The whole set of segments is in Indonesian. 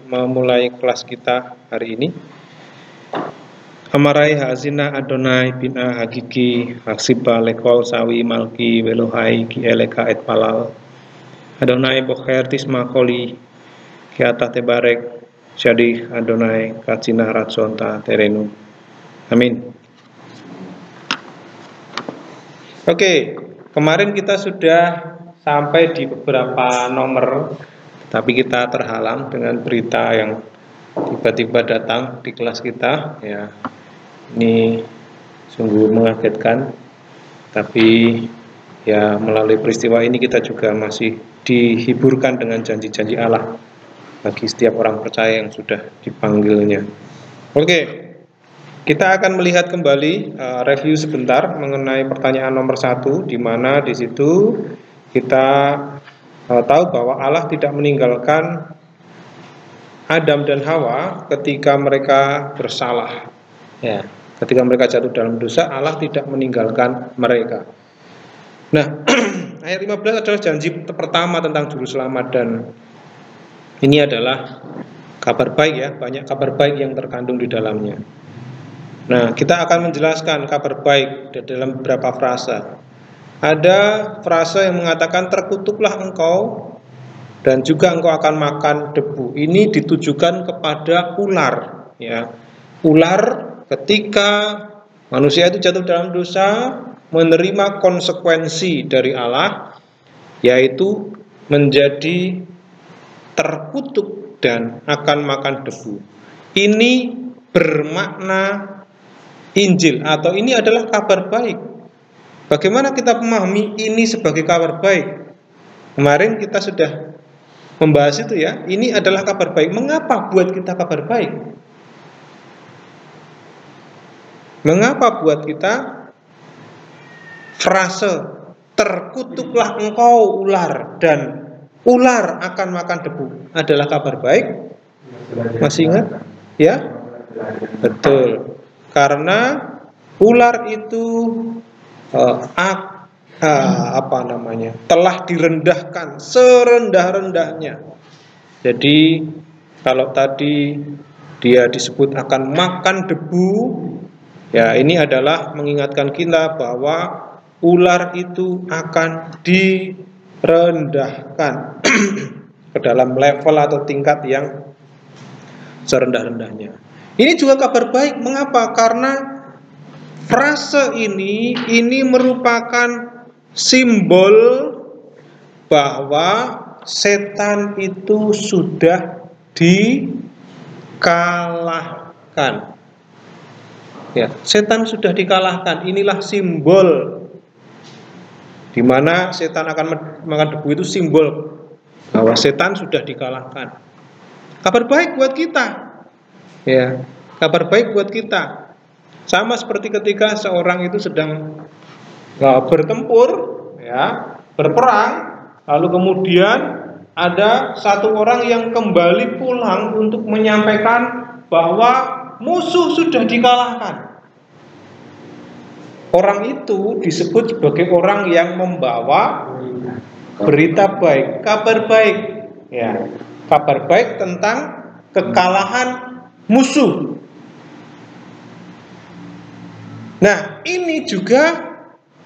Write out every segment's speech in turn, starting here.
memulai kelas kita hari ini. Amarai hazina Adonai bina hakiki haksiba lekol sawi malki welohai ki eleka et palal Adonai boker tisma koli kiata tebarek jadi Adonai kacina ratsonta terenu. Amin. Oke, kemarin kita sudah sampai di beberapa nomor, tapi kita terhalang dengan berita yang tiba-tiba datang di kelas kita. Ya, ini sungguh mengagetkan. Tapi ya melalui peristiwa ini kita juga masih dihiburkan dengan janji-janji Allah bagi setiap orang percaya yang sudah dipanggilnya. Oke. Kita akan melihat kembali review sebentar mengenai pertanyaan nomor 1, di mana di situ kita tahu bahwa Allah tidak meninggalkan Adam dan Hawa ketika mereka bersalah. Ya, ketika mereka jatuh dalam dosa, Allah tidak meninggalkan mereka. Nah, ayat 15 adalah janji pertama tentang juru selamat, dan ini adalah kabar baik ya, banyak kabar baik yang terkandung di dalamnya. Nah, kita akan menjelaskan kabar baik dalam beberapa frasa. Ada frasa yang mengatakan terkutuklah engkau dan juga engkau akan makan debu. Ini ditujukan kepada ular, ya. Ular ketika manusia itu jatuh dalam dosa menerima konsekuensi dari Allah, yaitu menjadi terkutuk dan akan makan debu. Ini bermakna Injil, atau ini adalah kabar baik. Bagaimana kita memahami ini sebagai kabar baik? Kemarin kita sudah membahas itu ya. Ini adalah kabar baik. Mengapa buat kita kabar baik? Mengapa buat kita frase terkutuklah engkau ular dan ular akan makan debu adalah kabar baik? Masih ingat? Ya? Betul. Karena ular itu telah direndahkan serendah-rendahnya. Jadi kalau tadi dia disebut akan makan debu, ya ini adalah mengingatkan kita bahwa ular itu akan direndahkan ke dalam level atau tingkat yang serendah-rendahnya. Ini juga kabar baik. Mengapa? Karena frase ini merupakan simbol bahwa setan itu sudah dikalahkan. Ya, setan sudah dikalahkan. Inilah simbol di mana setan akan makan debu, itu simbol bahwa setan sudah dikalahkan. Kabar baik buat kita. Ya, kabar baik buat kita. Sama seperti ketika seorang itu sedang bertempur, ya, berperang, lalu kemudian ada satu orang yang kembali pulang untuk menyampaikan bahwa musuh sudah dikalahkan. Orang itu disebut sebagai orang yang membawa berita baik, kabar baik, ya, kabar baik tentang kekalahan musuh. Nah, ini juga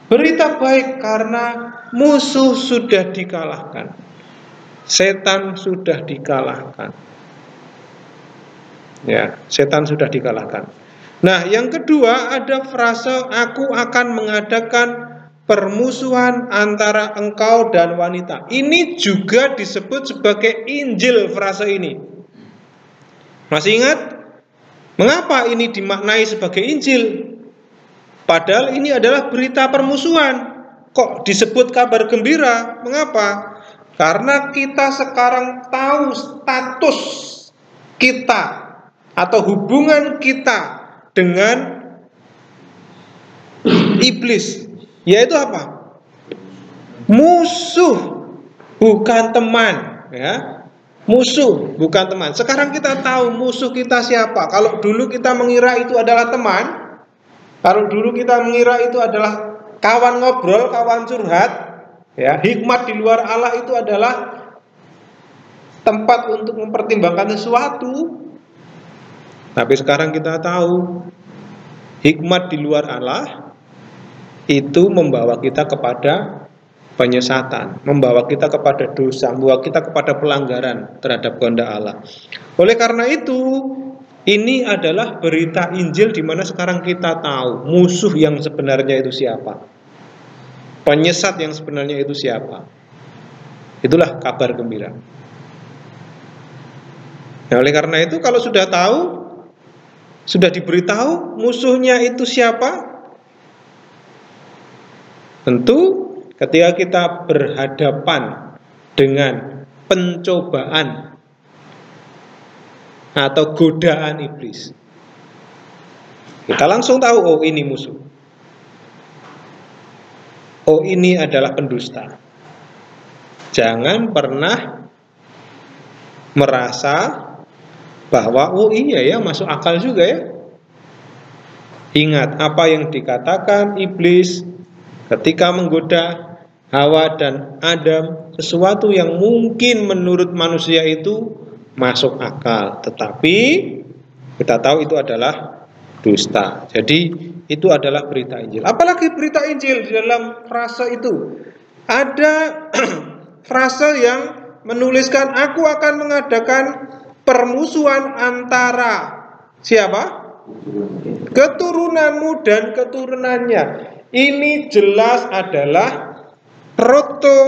berita baik karena musuh sudah dikalahkan. Setan sudah dikalahkan. Ya, setan sudah dikalahkan. Nah, yang kedua ada frase aku akan mengadakan permusuhan antara engkau dan wanita. Ini juga disebut sebagai Injil frase ini. Masih ingat? Mengapa ini dimaknai sebagai Injil? Padahal ini adalah berita permusuhan. Kok disebut kabar gembira? Mengapa? Karena kita sekarang tahu status kita atau hubungan kita dengan iblis. Yaitu apa? Musuh, bukan teman, ya. Musuh, bukan teman. Sekarang kita tahu musuh kita siapa. Kalau dulu kita mengira itu adalah teman, kalau dulu kita mengira itu adalah kawan ngobrol, kawan curhat, ya, hikmat di luar Allah itu adalah tempat untuk mempertimbangkan sesuatu. Tapi sekarang kita tahu hikmat di luar Allah itu membawa kita kepada penyesatan, membawa kita kepada dosa, membawa kita kepada pelanggaran terhadap kehendak Allah. Oleh karena itu, ini adalah berita Injil di mana sekarang kita tahu musuh yang sebenarnya itu siapa, penyesat yang sebenarnya itu siapa. Itulah kabar gembira. Nah, oleh karena itu, kalau sudah tahu, sudah diberitahu musuhnya itu siapa, tentu ketika kita berhadapan dengan pencobaan atau godaan iblis, kita langsung tahu, oh ini musuh, oh ini adalah pendusta. Jangan pernah merasa bahwa oh iya ya, masuk akal juga ya. Ingat apa yang dikatakan iblis ketika menggoda Hawa dan Adam, sesuatu yang mungkin menurut manusia itu masuk akal, tetapi kita tahu itu adalah dusta. Jadi itu adalah berita Injil. Apalagi berita Injil, di dalam frase itu ada frase yang menuliskan, aku akan mengadakan permusuhan antara siapa? Keturunanmu dan keturunannya. Ini jelas adalah proto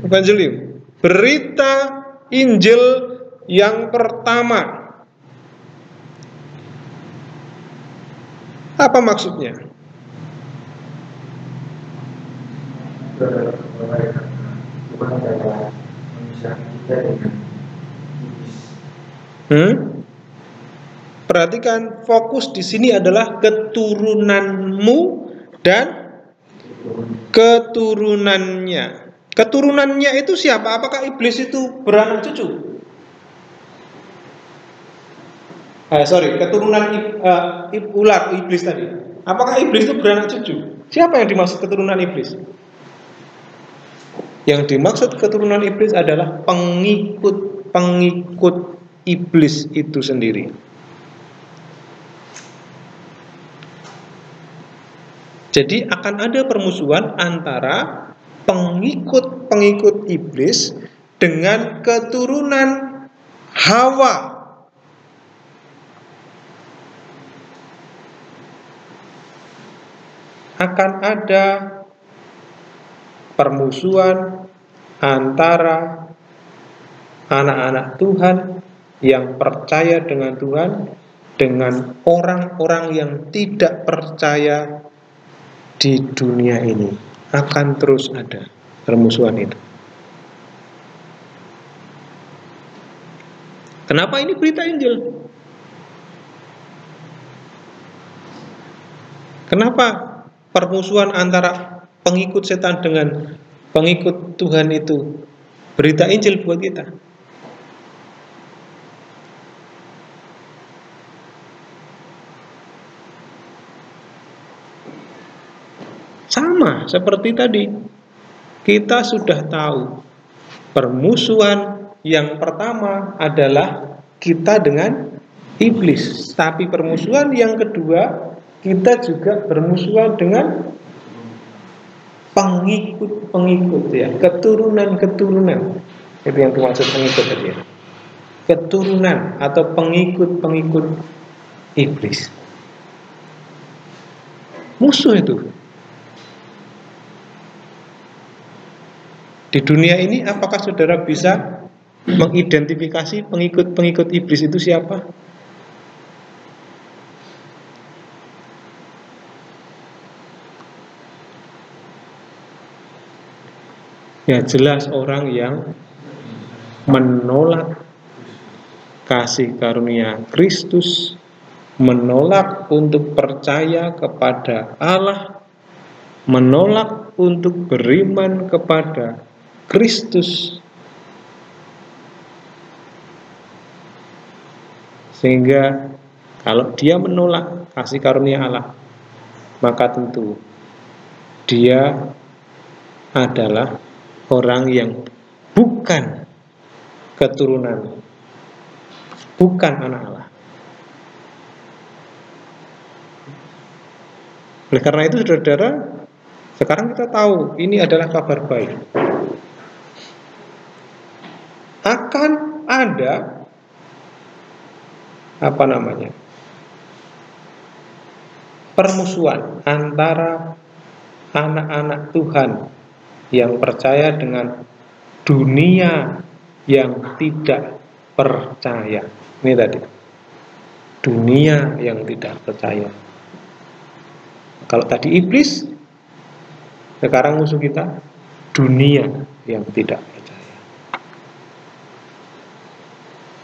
evangelium, berita Injil yang pertama. Apa maksudnya? Perhatikan, fokus di sini adalah keturunanmu dan keturunannya. Keturunannya itu siapa? Apakah iblis itu beranak cucu? Keturunan ular iblis tadi. Apakah iblis itu beranak cucu? Siapa yang dimaksud keturunan iblis? Yang dimaksud keturunan iblis adalah pengikut iblis itu sendiri. Jadi akan ada permusuhan antara pengikut-pengikut iblis dengan keturunan Hawa. Akan ada permusuhan antara anak-anak Tuhan yang percaya dengan Tuhan dengan orang-orang yang tidak percaya di dunia ini. Akan terus ada permusuhan itu. Kenapa ini berita Injil? Kenapa permusuhan antara pengikut setan dengan pengikut Tuhan itu berita Injil buat kita? Sama seperti tadi, kita sudah tahu permusuhan yang pertama adalah kita dengan iblis, tapi permusuhan yang kedua, kita juga bermusuhan dengan pengikut-pengikut ya, keturunan-keturunan. Itu yang dimaksud pengikut tadi ya. Keturunan atau pengikut-pengikut iblis. Musuh itu. Di dunia ini apakah saudara bisa mengidentifikasi pengikut-pengikut iblis itu siapa? Ya jelas orang yang menolak kasih karunia Kristus, menolak untuk percaya kepada Allah, menolak untuk beriman kepada Kristus, sehingga kalau dia menolak kasih karunia Allah, maka tentu dia adalah orang yang bukan keturunan, bukan anak Allah. Oleh karena itu, saudara-saudara, sekarang kita tahu ini adalah kabar baik. Akan ada permusuhan antara anak-anak Tuhan yang percaya dengan dunia yang tidak percaya. Ini tadi, dunia yang tidak percaya. Kalau tadi iblis, sekarang musuh kita dunia yang tidak percaya.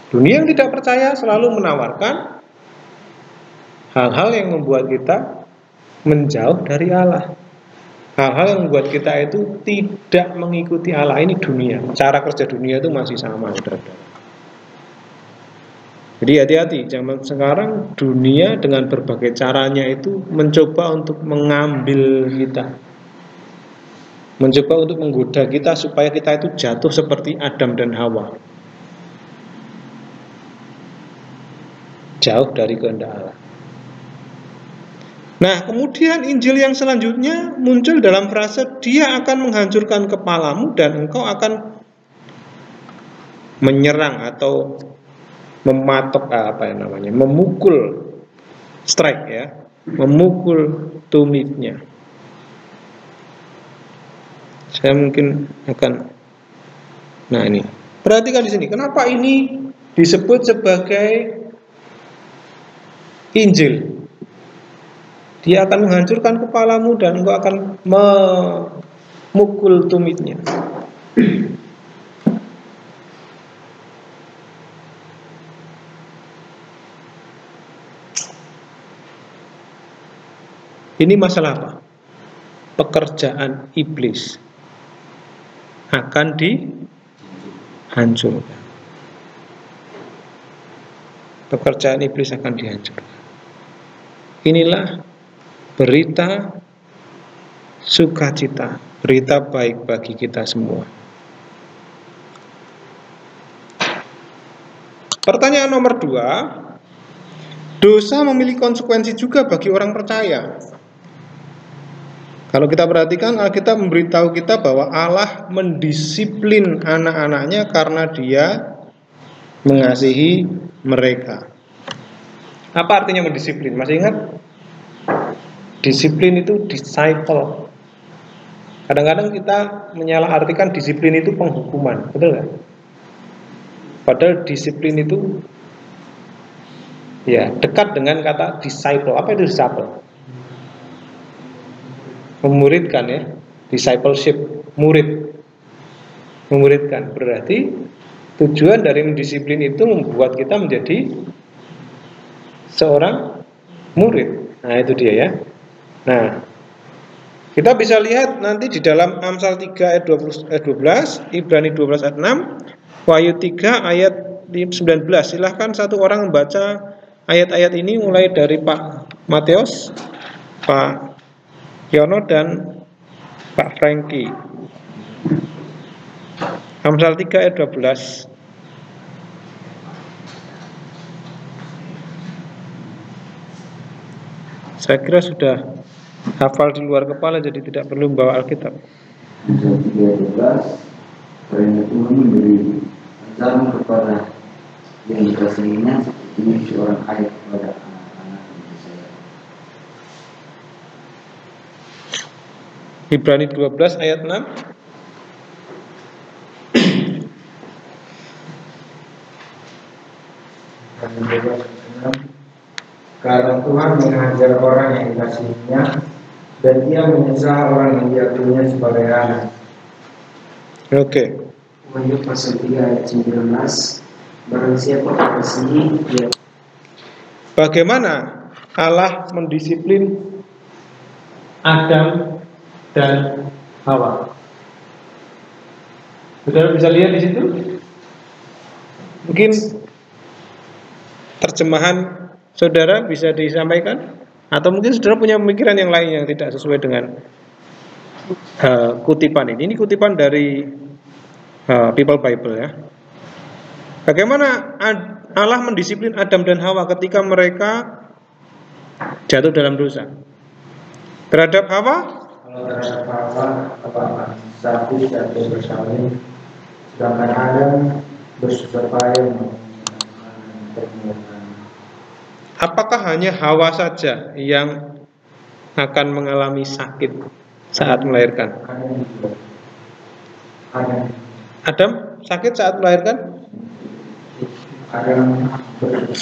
Dunia yang tidak percaya selalu menawarkan hal-hal yang membuat kita menjauh dari Allah. Hal-hal yang membuat kita itu tidak mengikuti Allah. Ini dunia. Cara kerja dunia itu masih sama, saudara-saudara. Jadi hati-hati, zaman sekarang dunia dengan berbagai caranya itu mencoba untuk mengambil kita, mencoba untuk menggoda kita supaya kita itu jatuh seperti Adam dan Hawa, jauh dari kehendak Allah. Nah, kemudian Injil yang selanjutnya muncul dalam frase, dia akan menghancurkan kepalamu dan engkau akan menyerang atau mematok, memukul, strike ya, memukul tumitnya. Saya mungkin akan, nah ini, perhatikan di sini, kenapa ini disebut sebagai Injil? Dia akan menghancurkan kepalamu dan engkau akan memukul tumitnya. Ini masalah apa? Pekerjaan iblis akan dihancurkan. Pekerjaan iblis akan dihancurkan. Inilah berita sukacita, berita baik bagi kita semua. Pertanyaan nomor 2, dosa memiliki konsekuensi juga bagi orang percaya. Kalau kita perhatikan, Alkitab memberitahu kita bahwa Allah mendisiplin anak-anaknya karena Dia mengasihi mereka. Apa artinya mendisiplin? Masih ingat? Disiplin itu disciple. Kadang-kadang kita menyalahartikan disiplin itu penghukuman, betul nggak? Padahal disiplin itu ya dekat dengan kata disciple. Apa itu disciple? Memuridkan ya, discipleship, murid, memuridkan. Berarti tujuan dari mendisiplin itu membuat kita menjadi seorang murid. Nah itu dia ya. Nah, kita bisa lihat nanti di dalam Amsal 3 ayat 12, Ibrani 12 ayat 6, Wahyu 3 ayat 19. Silahkan satu orang membaca ayat-ayat ini mulai dari Pak Mateus, Pak Yono dan Pak Franky. Amsal 3 ayat 12. Saya kira sudah hafal di luar kepala, jadi tidak perlu membawa Alkitab. Amsal 3:12, karena Tuhan memberi rencana kepada yang dikasihinya seperti seorang ayah kepada anak-anak yang disayang. Ibrani 12 ayat 6. Karena Tuhan mengajar orang yang dikasihinya dan Ia menyesal orang yang diakuinya sebagai anak. Oke. Wahyu pasal 3 ayat 19, barang siapa mengasihi dia. Bagaimana Allah mendisiplin Adam dan Hawa? Saudara bisa lihat di situ? Mungkin terjemahan saudara bisa disampaikan, atau mungkin saudara punya pemikiran yang lain yang tidak sesuai dengan kutipan ini. Ini kutipan dari People Bible ya. Bagaimana Allah mendisiplin Adam dan Hawa ketika mereka jatuh dalam dosa? Terhadap Hawa, Kalau terhadap Hawa, apa satu jatuh bersalin, sedangkan Adam bersusah payah menggunakan. apakah hanya Hawa saja yang akan mengalami sakit saat melahirkan? Adam sakit saat melahirkan? Adam berahi.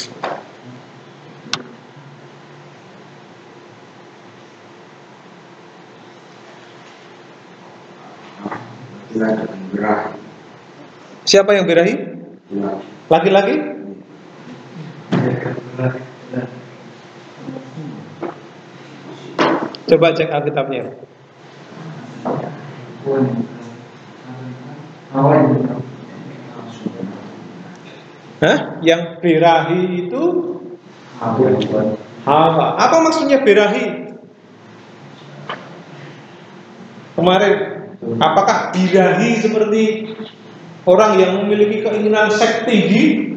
Siapa yang birahi? Laki-laki? Coba cek Alkitabnya. Hah? Yang birahi itu Hawa. Apa maksudnya birahi? Kemarin, apakah birahi seperti orang yang memiliki keinginan seks tinggi?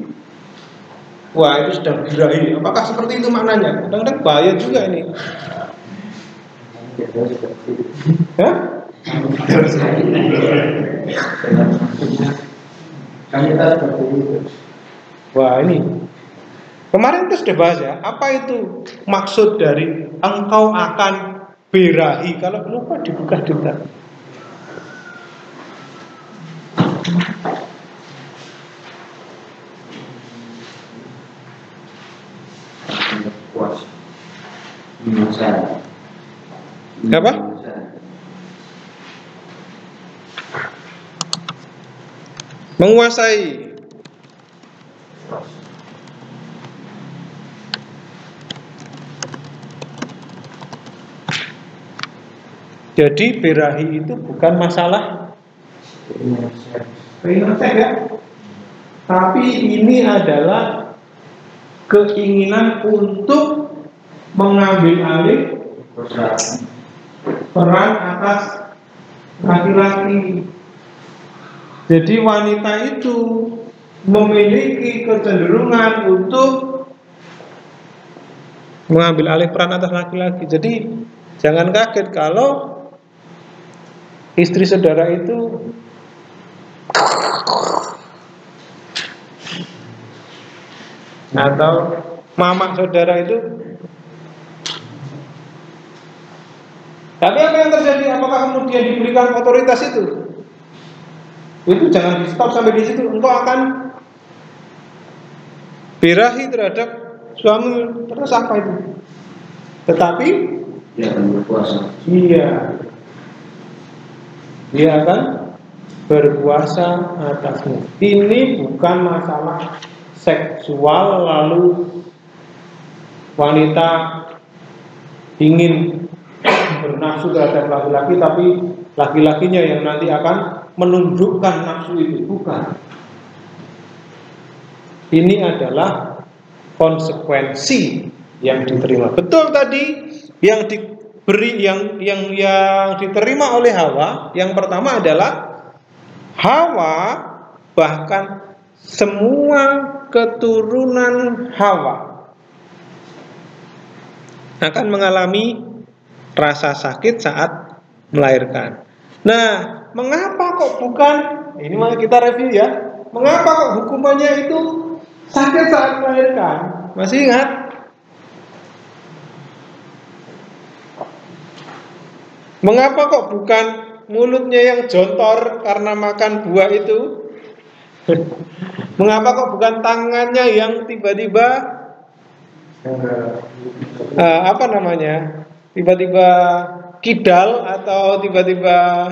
Wah, itu sudah birahi. Apakah seperti itu maknanya? Kadang-kadang bahaya juga ini. Hah? Wah, ini kemarin itu sudah bahas ya. Apa itu maksud dari engkau akan birahi? Kalau lupa dibuka juga. Apa? Menguasai. Jadi birahi itu bukan masalah keinginan seks ya, tapi ini adalah keinginan untuk mengambil alih peran atas laki-laki. Jadi wanita itu memiliki kecenderungan untuk mengambil alih peran atas laki-laki. Jadi jangan kaget kalau istri saudara itu atau mama saudara itu. Tapi apa yang terjadi? Apakah kemudian diberikan otoritas itu? Itu jangan di stop sampai di situ. Engkau akan birahi terhadap suami, terus apa itu? Tetapi Dia akan berkuasa. iya, dia akan berkuasa atasmu. Ini bukan masalah seksual lalu wanita ingin bernafsu terhadap laki-laki, tapi laki-lakinya yang nanti akan menundukkan nafsu itu. Bukan. Ini adalah konsekuensi yang diterima. Betul tadi yang diberi yang diterima oleh Hawa. Yang pertama adalah Hawa, bahkan semua keturunan Hawa akan mengalami rasa sakit saat melahirkan. Nah, mengapa kok bukan? Ini malah kita review ya. Mengapa kok hukumannya itu sakit saat melahirkan? Masih ingat? Mengapa kok bukan mulutnya yang jontor karena makan buah itu? Mengapa kok bukan tangannya yang tiba-tiba tiba-tiba kidal atau tiba-tiba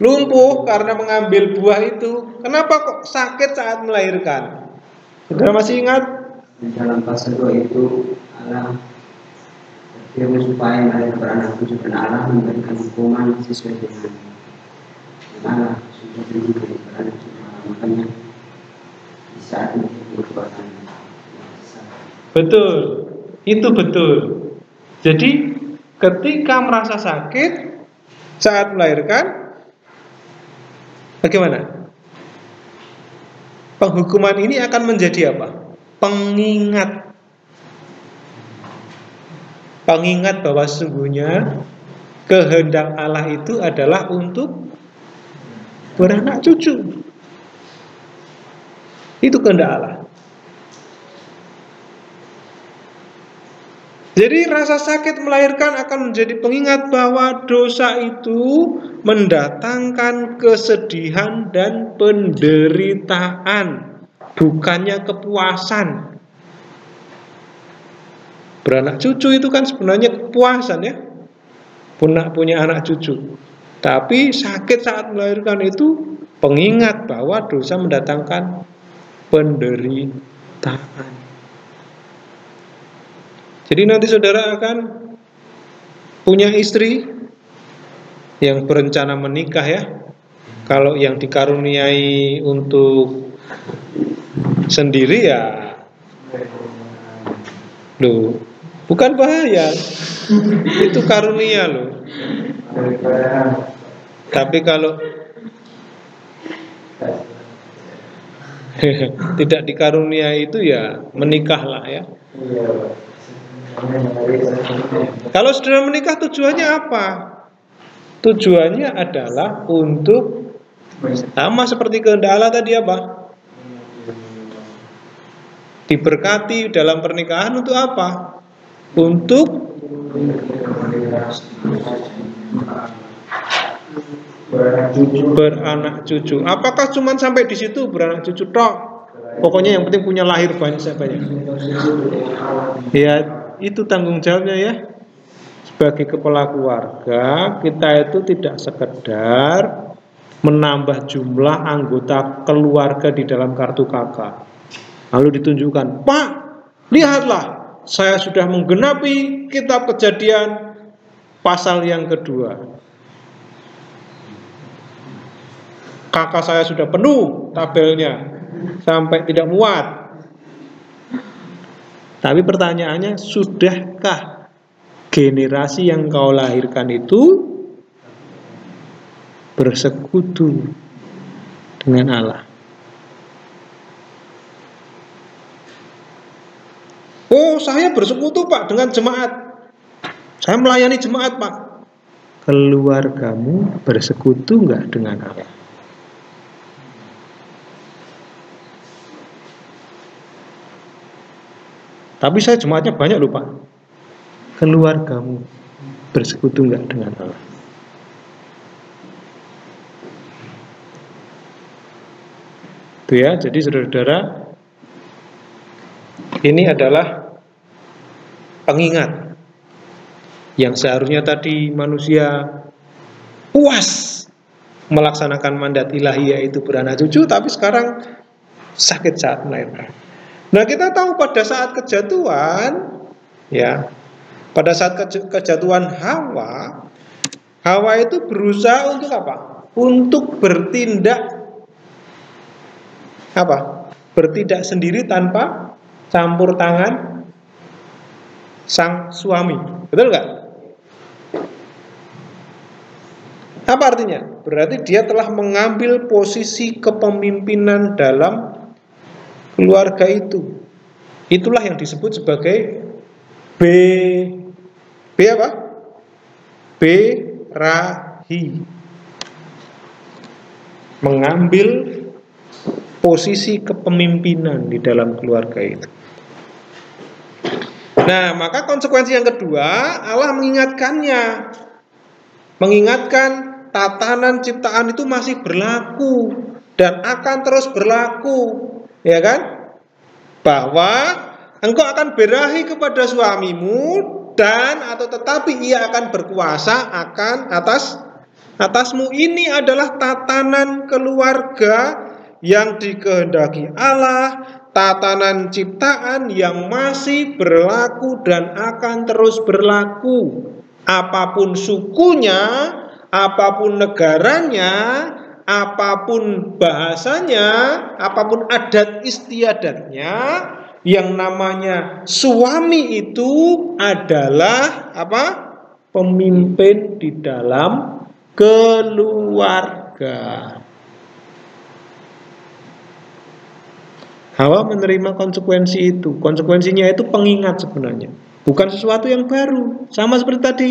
lumpuh karena mengambil buah itu? Kenapa kok sakit saat melahirkan? Saudara masih ingat? Dalam pasal 2 itu Allah berfirman supaya mereka beranak cucu dan Allah memberikan hukuman sesuai dengan Allah sudah beri dari beranak cucu. Makanya di saat itu merupakan betul, itu betul. Jadi ketika merasa sakit saat melahirkan, bagaimana? Penghukuman ini akan menjadi apa? Pengingat. Pengingat bahwa sesungguhnya kehendak Allah itu adalah untuk beranak cucu. Itu kehendak Allah. Jadi rasa sakit melahirkan akan menjadi pengingat bahwa dosa itu mendatangkan kesedihan dan penderitaan, bukannya kepuasan. Beranak cucu itu kan sebenarnya kepuasan ya, punya anak cucu. Tapi sakit saat melahirkan itu pengingat bahwa dosa mendatangkan penderitaan. Jadi nanti saudara akan punya istri yang berencana menikah ya. Kalau yang dikaruniai untuk sendiri ya, loh, bukan bahaya, itu karunia loh. Tapi kalau tidak dikaruniai itu ya menikahlah ya. Kalau sudah menikah tujuannya apa? Tujuannya adalah untuk sama seperti kehendak Allah tadi apa? Diberkati dalam pernikahan untuk apa? Untuk beranak cucu. Apakah cuma sampai di situ beranak cucu tok? Pokoknya yang penting punya lahir banyak. Ya, itu tanggung jawabnya ya. Sebagai kepala keluarga, kita itu tidak sekedar menambah jumlah anggota keluarga di dalam kartu KK. Lalu ditunjukkan, "Pak, lihatlah, saya sudah menggenapi kitab Kejadian pasal yang kedua. Kakak saya sudah penuh tabelnya sampai tidak muat." Tapi pertanyaannya, sudahkah generasi yang kau lahirkan itu bersekutu dengan Allah? Oh, saya bersekutu Pak dengan jemaat. Saya melayani jemaat Pak. Keluargamu bersekutu enggak dengan Allah? Tapi saya jemaatnya banyak loh Pak. Keluargamu bersekutu enggak dengan Allah? Itu ya, jadi saudara-saudara, ini adalah pengingat yang seharusnya tadi manusia puas melaksanakan mandat ilahi yaitu beranak cucu, tapi sekarang sakit saat melahirkan. Nah, kita tahu pada saat kejatuhan, ya, pada saat kejatuhan Hawa itu berusaha untuk apa? Untuk bertindak apa? Bertindak sendiri tanpa campur tangan sang suami. Betul nggak? Apa artinya? Berarti dia telah mengambil posisi kepemimpinan dalam keluarga itu. Itulah yang disebut sebagai B apa? Berahi. Mengambil posisi kepemimpinan di dalam keluarga itu. Nah, maka konsekuensi yang kedua, Allah mengingatkannya. Mengingatkan tatanan ciptaan itu masih berlaku dan akan terus berlaku. Ya kan? Bahwa engkau akan berahi kepada suamimu dan atau tetapi ia akan berkuasa akan atasmu. Ini adalah tatanan keluarga yang dikehendaki Allah, tatanan ciptaan yang masih berlaku dan akan terus berlaku. Apapun sukunya, apapun negaranya, apapun bahasanya, apapun adat istiadatnya, yang namanya suami itu adalah apa? Pemimpin di dalam keluarga. Hawa menerima konsekuensi itu. Konsekuensinya itu pengingat sebenarnya, bukan sesuatu yang baru. Sama seperti tadi,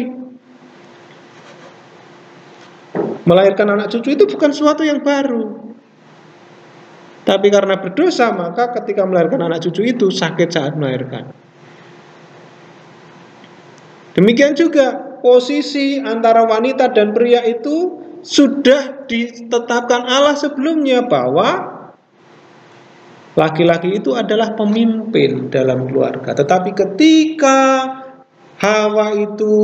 melahirkan anak cucu itu bukan sesuatu yang baru. Tapi karena berdosa, maka ketika melahirkan anak cucu itu sakit saat melahirkan. Demikian juga posisi antara wanita dan pria itu sudah ditetapkan Allah sebelumnya, bahwa laki-laki itu adalah pemimpin dalam keluarga. Tetapi ketika Hawa itu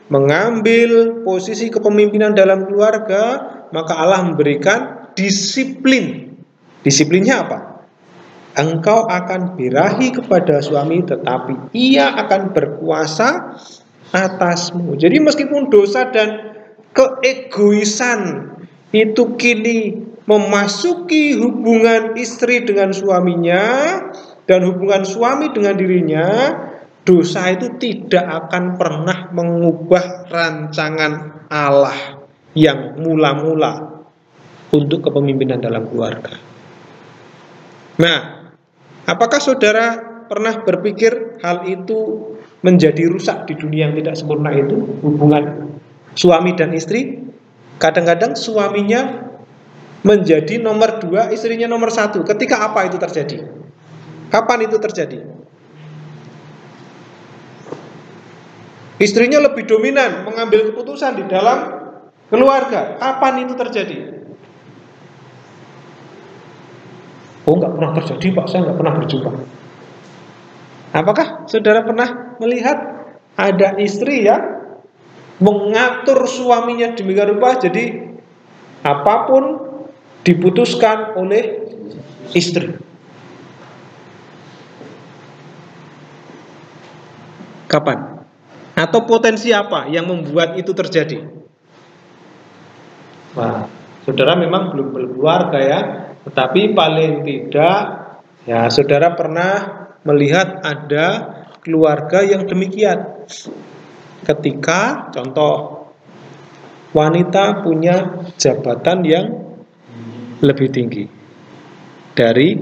mengambil posisi kepemimpinan dalam keluarga, maka Allah memberikan disiplin. Disiplinnya apa? Engkau akan birahi kepada suami, tetapi ia akan berkuasa atasmu. Jadi meskipun dosa dan keegoisan itu kini memasuki hubungan istri dengan suaminya dan hubungan suami dengan dirinya, dosa itu tidak akan pernah mengubah rancangan Allah yang mula-mula untuk kepemimpinan dalam keluarga. Nah, apakah saudara pernah berpikir hal itu menjadi rusak di dunia yang tidak sempurna itu, hubungan suami dan istri? Kadang-kadang suaminya menjadi nomor 2, istrinya nomor 1. Ketika apa itu terjadi? Kapan itu terjadi? Istrinya lebih dominan mengambil keputusan di dalam keluarga. Kapan itu terjadi? Oh, nggak pernah terjadi, Pak. Saya nggak pernah berjumpa. Apakah saudara pernah melihat ada istri yang mengatur suaminya demikian rupa, jadi apapun diputuskan oleh istri? Kapan? Atau potensi apa yang membuat itu terjadi? Wah, saudara memang belum berkeluarga ya, tetapi paling tidak ya saudara pernah melihat ada keluarga yang demikian. Ketika contoh wanita punya jabatan yang lebih tinggi dari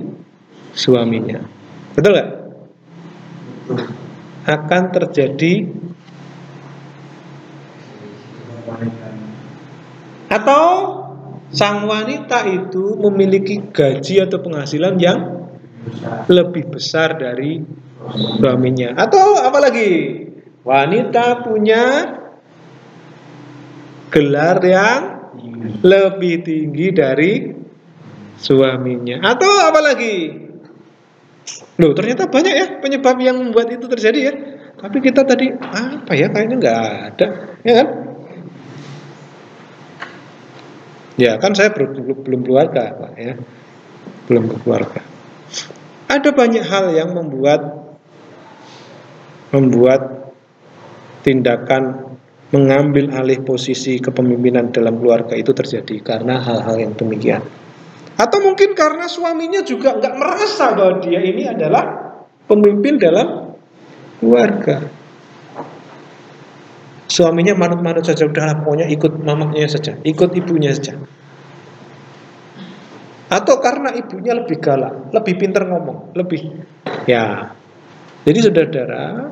suaminya, betul nggak? Akan terjadi, atau sang wanita itu memiliki gaji atau penghasilan yang lebih besar dari suaminya, atau apalagi wanita punya gelar yang lebih tinggi dari suaminya, atau apalagi. Loh, ternyata banyak ya penyebab yang membuat itu terjadi ya. Tapi kita tadi apa ya, kayaknya nggak ada, ya kan? Ya kan saya belum keluarga, Pak ya, belum berkeluarga. Ada banyak hal yang membuat tindakan mengambil alih posisi kepemimpinan dalam keluarga itu terjadi karena hal-hal yang demikian. Atau mungkin karena suaminya juga nggak merasa bahwa dia ini adalah pemimpin dalam keluarga. Suaminya manut-manut saja, udahlah pokoknya ikut mamanya saja, ikut ibunya saja. Atau karena ibunya lebih galak, lebih pintar ngomong, lebih ya. Jadi saudara,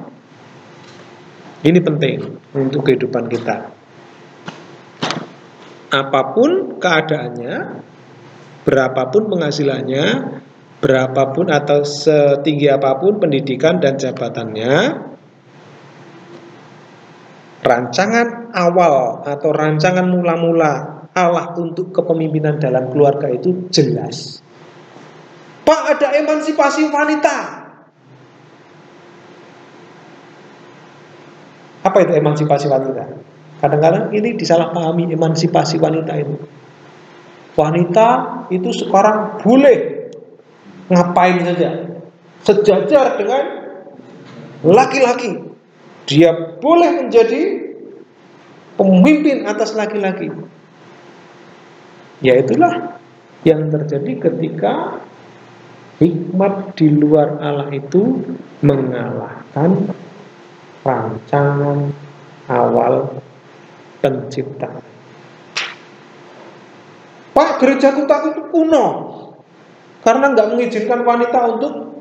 ini penting untuk kehidupan kita. Apapun keadaannya, berapapun penghasilannya, berapapun atau setinggi apapun pendidikan dan jabatannya, rancangan awal atau rancangan mula-mula Allah untuk kepemimpinan dalam keluarga itu jelas. Pak, ada emansipasi wanita. Apa itu emansipasi wanita? Kadang-kadang ini disalahpahami emansipasi wanita itu. Wanita itu sekarang boleh ngapain saja, sejajar dengan laki-laki. Dia boleh menjadi pemimpin atas laki-laki. Ya itulah yang terjadi ketika hikmat di luar Allah itu mengalahkan rancangan awal penciptaan. Pak, gereja kita itu kuno. karena nggak mengizinkan wanita untuk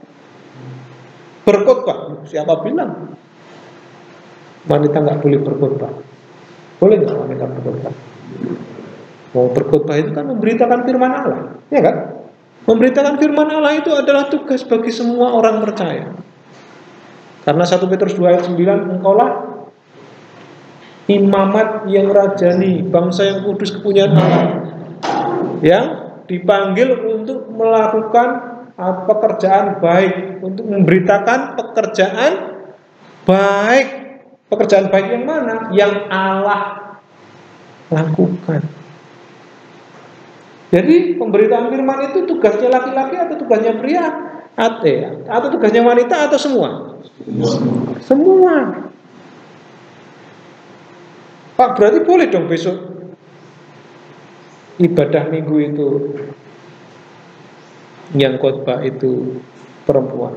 berkhotbah. Siapa bilang wanita nggak boleh berkhotbah? Boleh nggak wanita berkhotbah? Mau berkhotbah itu kan memberitakan firman Allah, ya kan? Memberitakan firman Allah itu adalah tugas bagi semua orang percaya. Karena 1 Petrus 2 ayat 9, engkaulah imamat yang rajani, bangsa yang kudus kepunyaan Allah, yang dipanggil untuk melakukan pekerjaan baik, untuk memberitakan pekerjaan baik. Pekerjaan baik yang mana? Yang Allah lakukan. Jadi pemberitaan firman itu tugasnya laki-laki atau tugasnya pria? Atau tugasnya wanita atau semua? Semua. Pak, berarti boleh dong besok ibadah minggu itu yang khotbah itu perempuan.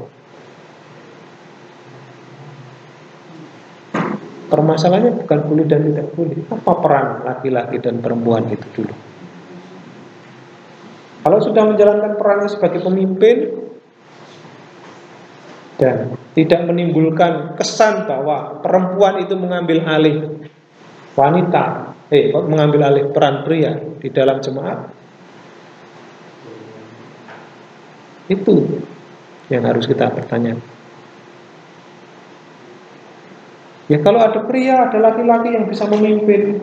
Permasalahannya bukan boleh dan tidak boleh. Apa peran laki-laki dan perempuan itu dulu? Kalau sudah menjalankan perannya sebagai pemimpin dan tidak menimbulkan kesan bahwa perempuan itu mengambil alih wanita, mengambil alih peran pria di dalam jemaat, itu yang harus kita pertanyakan. Ya kalau ada pria, ada laki-laki yang bisa memimpin,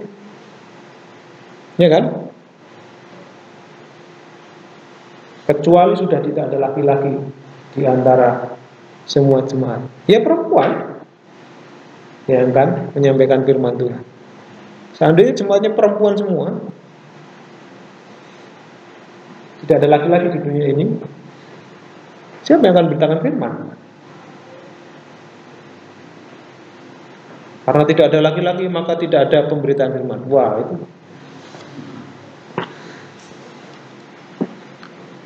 ya kan? Kecuali sudah tidak ada laki-laki di antara semua jemaat, ya perempuan yang akan menyampaikan firman Tuhan. Seandainya jemaatnya perempuan semua, tidak ada laki-laki di dunia ini, siapa yang akan beritakan firman? Karena tidak ada laki-laki, maka tidak ada pemberitaan firman. Wah, itu.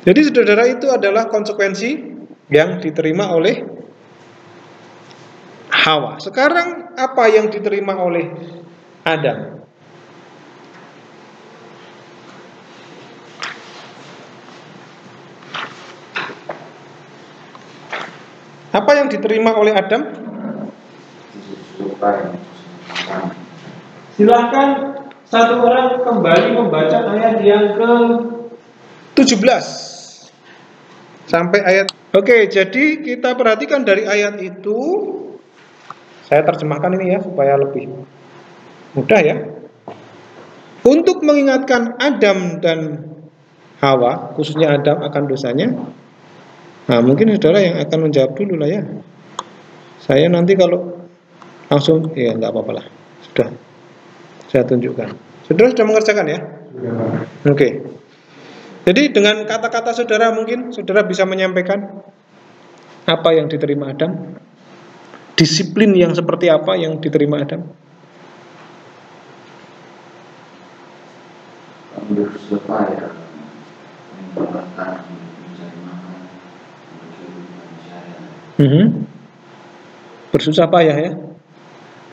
Jadi saudara, itu adalah konsekuensi yang diterima oleh Hawa. Sekarang apa yang diterima oleh Adam? Apa yang diterima oleh Adam? Silakan satu orang kembali membaca ayat yang ke-17 sampai ayat. Oke, jadi kita perhatikan dari ayat itu. Saya terjemahkan ini ya supaya lebih mudah ya. Untuk mengingatkan Adam dan Hawa, khususnya Adam akan dosanya. Nah, mungkin saudara yang akan menjawab dulu lah ya. Saya nanti kalau langsung, ya nggak apa-apa lah. Sudah, saya tunjukkan. Saudara sudah mengerjakan ya? Oke. Jadi dengan kata-kata saudara mungkin saudara bisa menyampaikan apa yang diterima Adam, disiplin yang seperti apa yang diterima Adam. Bersusah payah memperlakukan mencari makan Bersusah payah ya.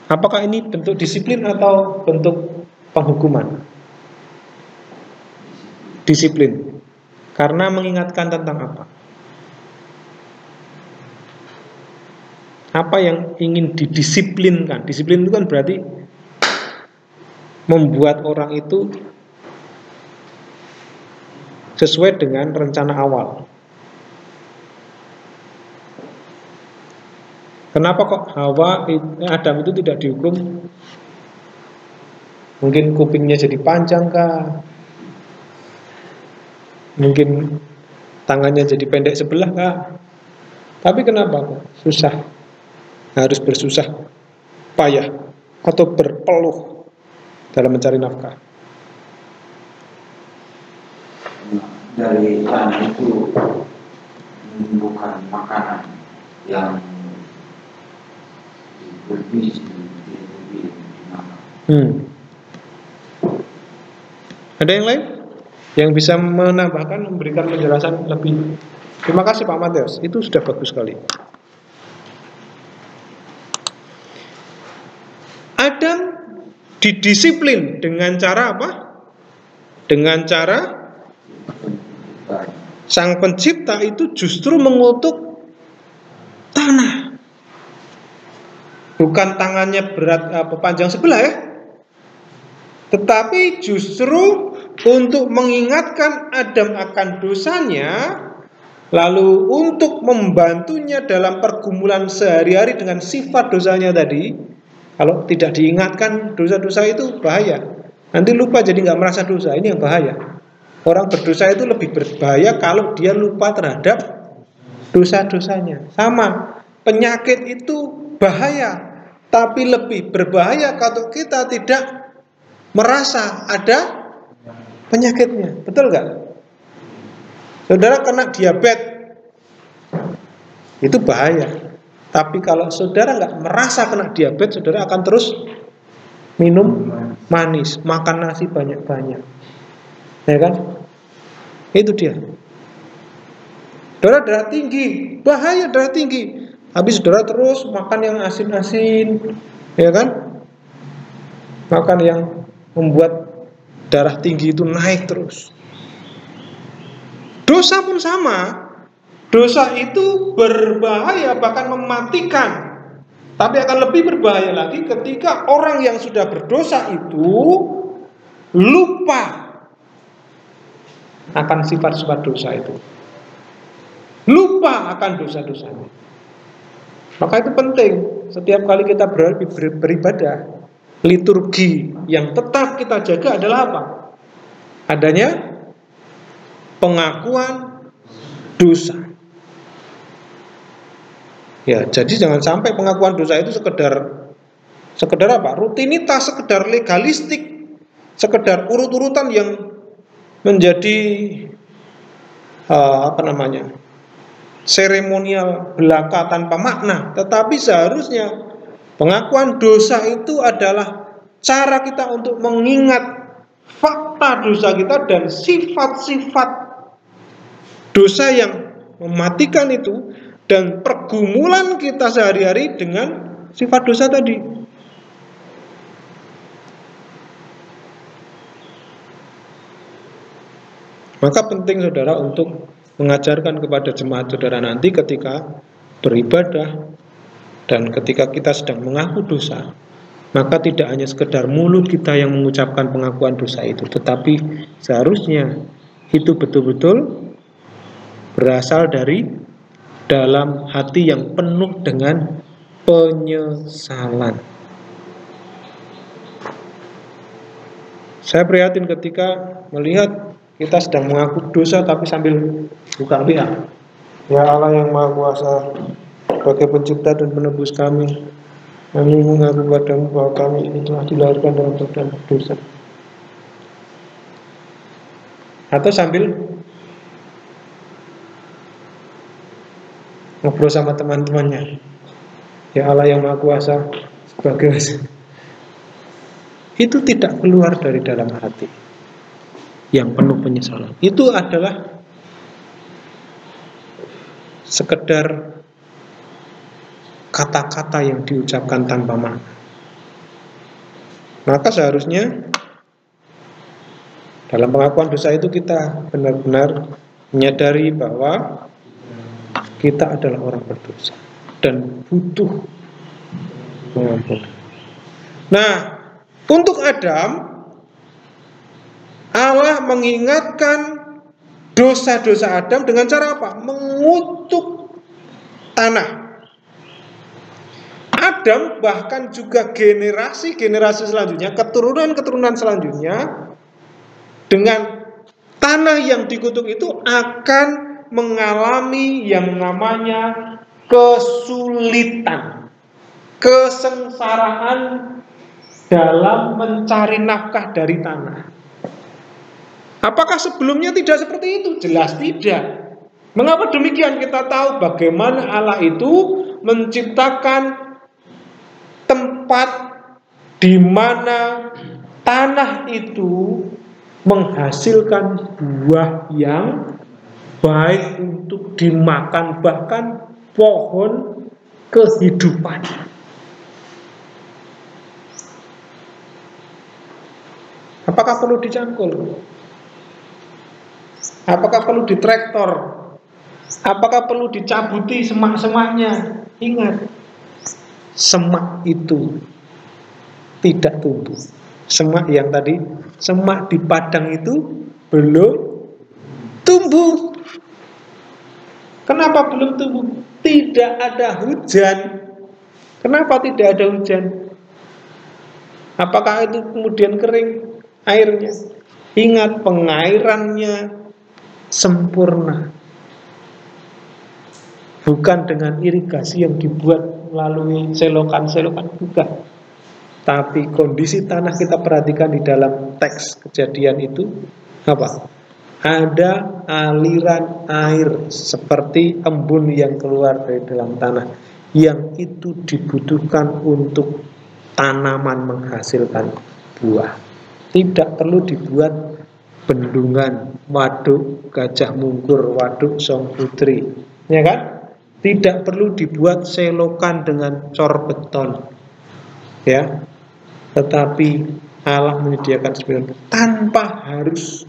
Apakah ini bentuk disiplin atau bentuk penghukuman? Disiplin. Karena mengingatkan tentang apa? Apa yang ingin didisiplinkan? Disiplin itu kan berarti membuat orang itu sesuai dengan rencana awal. Kenapa kok Adam itu tidak dihukum? Mungkin kupingnya jadi panjang kah? Mungkin tangannya jadi pendek sebelah kah? Tapi kenapa kok susah? Harus bersusah payah atau berpeluh dalam mencari nafkah. Dari tanah itu menumbuhkan makanan yang bergizi dimakan. Ada yang lain yang bisa menambahkan, memberikan penjelasan lebih? Terima kasih Pak Matius, itu sudah bagus sekali. Adam didisiplin dengan cara apa? Dengan cara Sang pencipta itu justru mengutuk tanah. Bukan tangannya berat panjang sebelah ya, tetapi justru untuk mengingatkan Adam akan dosanya, lalu untuk membantunya dalam pergumulan sehari-hari dengan sifat dosanya tadi. Kalau tidak diingatkan dosa-dosa itu bahaya, nanti lupa jadi nggak merasa dosa. Ini yang bahaya. Orang berdosa itu lebih berbahaya kalau dia lupa terhadap dosa-dosanya. Sama, penyakit itu bahaya, tapi lebih berbahaya kalau kita tidak merasa ada penyakitnya. Betul nggak? Saudara kena diabetes, itu bahaya. Tapi kalau saudara nggak merasa kena diabetes, saudara akan terus minum manis, makan nasi banyak-banyak, ya kan? Itu dia. Saudara darah tinggi, bahaya darah tinggi. Habis saudara terus makan yang asin-asin, ya kan? Makan yang membuat darah tinggi itu naik terus. Dosa pun sama. Dosa itu berbahaya, bahkan mematikan. Tapi akan lebih berbahaya lagi ketika orang yang sudah berdosa itu lupa akan sifat-sifat dosa itu, lupa akan dosa-dosanya. Maka itu penting. Setiap kali kita beribadah, liturgi yang tetap kita jaga adalah apa? Adanya pengakuan dosa. Ya, jadi jangan sampai pengakuan dosa itu sekedar apa? Rutinitas, sekedar legalistik, sekedar urut-urutan yang menjadi seremonial belaka tanpa makna. Tetapi seharusnya pengakuan dosa itu adalah cara kita untuk mengingat fakta dosa kita dan sifat-sifat dosa yang mematikan itu, dan pergumulan kita sehari-hari dengan sifat dosa tadi. Maka penting saudara untuk mengajarkan kepada jemaat saudara nanti ketika beribadah dan ketika kita sedang mengaku dosa, maka tidak hanya sekedar mulut kita yang mengucapkan pengakuan dosa itu, tetapi seharusnya itu betul-betul berasal dari dalam hati yang penuh dengan penyesalan. Saya prihatin ketika melihat kita sedang mengaku dosa tapi sambil buka pihak. Ya Allah yang Maha Kuasa, sebagai pencipta dan penebus kami mengaku padamu bahwa kami ini telah dilahirkan dalam keadaan berdosa. Atau sambil ngobrol sama teman-temannya. Ya Allah yang Maha Kuasa, sebagai itu tidak keluar dari dalam hati yang penuh penyesalan. Itu adalah sekedar kata-kata yang diucapkan tanpa makna. Maka seharusnya dalam pengakuan dosa itu kita benar-benar menyadari bahwa kita adalah orang berdosa dan butuh pengampunan. Nah, untuk Adam, Allah mengingatkan dosa-dosa Adam dengan cara apa? Mengutuk tanah. Adam bahkan juga generasi-generasi selanjutnya, keturunan-keturunan selanjutnya, dengan tanah yang dikutuk itu akan mengalami yang namanya kesulitan, kesengsaraan dalam mencari nafkah dari tanah. Apakah sebelumnya tidak seperti itu? Jelas tidak. Mengapa demikian? Kita tahu bagaimana Allah itu menciptakan tempat di mana tanah itu menghasilkan buah yang baik untuk dimakan, bahkan pohon kehidupan. Apakah perlu dicangkul? Apakah perlu ditraktor? Apakah perlu dicabuti semak-semaknya? Ingat, semak itu tidak tumbuh. Semak yang tadi, semak di padang itu belum tumbuh. Kenapa belum tumbuh? Tidak ada hujan. Kenapa tidak ada hujan? Apakah itu kemudian kering airnya? Ingat, pengairannya sempurna. Bukan dengan irigasi yang dibuat melalui selokan-selokan, bukan. Tapi kondisi tanah kita perhatikan di dalam teks Kejadian itu apa? Ada aliran air seperti embun yang keluar dari dalam tanah, yang itu dibutuhkan untuk tanaman menghasilkan buah. Tidak perlu dibuat bendungan, waduk Gajah Mungkur, waduk Song Putri, ya kan? Tidak perlu dibuat selokan dengan cor beton, ya. Tetapi Allah menyediakan sebenarnya tanpa harus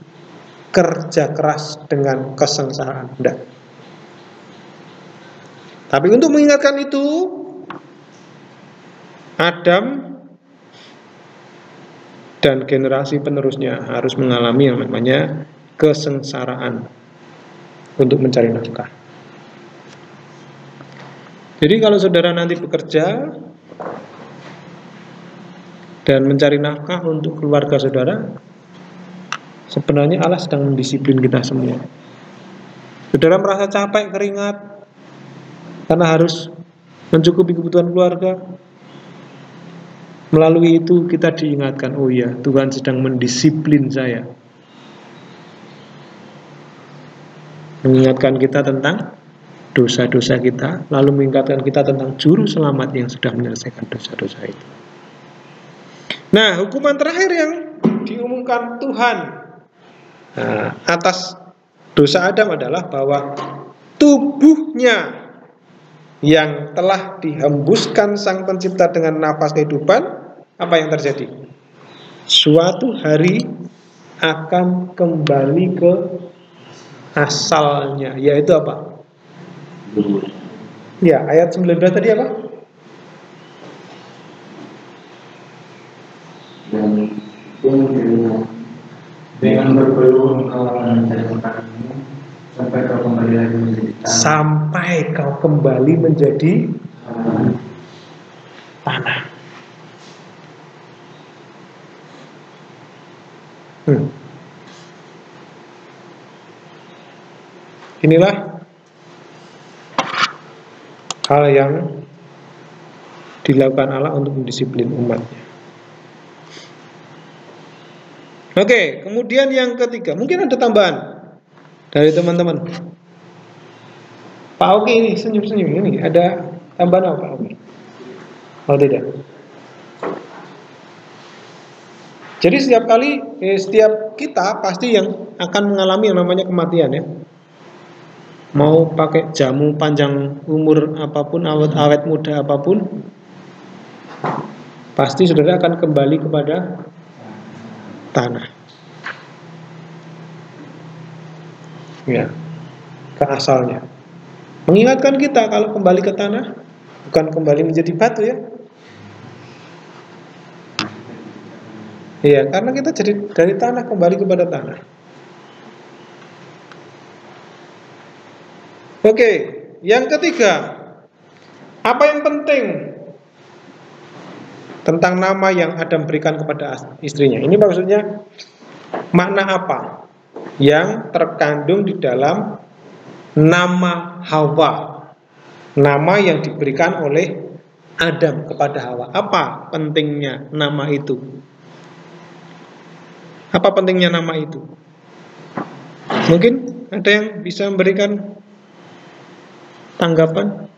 kerja keras dengan kesengsaraan. Tidak. Tapi untuk mengingatkan itu, Adam dan generasi penerusnya harus mengalami yang namanya kesengsaraan untuk mencari nafkah. Jadi kalau saudara nanti bekerja dan mencari nafkah untuk keluarga saudara, sebenarnya Allah sedang mendisiplin kita semua. Saudara merasa capek, keringat karena harus mencukupi kebutuhan keluarga. Melalui itu kita diingatkan, oh iya, Tuhan sedang mendisiplin saya. Mengingatkan kita tentang dosa-dosa kita, lalu mengingatkan kita tentang juru selamat yang sudah menyelesaikan dosa-dosa itu. Nah, hukuman terakhir yang diumumkan Tuhan atas dosa Adam adalah bahwa tubuhnya yang telah dihembuskan Sang Pencipta dengan nafas kehidupan, apa yang terjadi? Suatu hari akan kembali ke asalnya, yaitu apa? Ya, ayat 19 tadi apa? Dan dengan berpeluh engkau akan mencari makananmu sampai kau kembali lagi menjadi tanah. Sampai kau kembali menjadi tanah. Inilah hal yang dilakukan Allah untuk mendisiplin umatnya. Oke, kemudian yang ketiga, mungkin ada tambahan dari teman-teman. Pak Oki ini senyum-senyum ini, ada tambahan apa Pak Oki? Oh tidak. Jadi setiap kita pasti yang akan mengalami yang namanya kematian, ya. Mau pakai jamu panjang umur apapun, awet muda apapun, pasti saudara akan kembali kepada tanah. Ya, ke asalnya. Mengingatkan kita kalau kembali ke tanah, bukan kembali menjadi batu, ya. Iya, karena kita jadi dari tanah kembali kepada tanah. Oke, yang ketiga, apa yang penting tentang nama yang Adam berikan kepada istrinya? Ini maksudnya makna apa yang terkandung di dalam nama Hawa, nama yang diberikan oleh Adam kepada Hawa. Apa pentingnya nama itu? Apa pentingnya nama itu? Mungkin ada yang bisa memberikan tanggapan?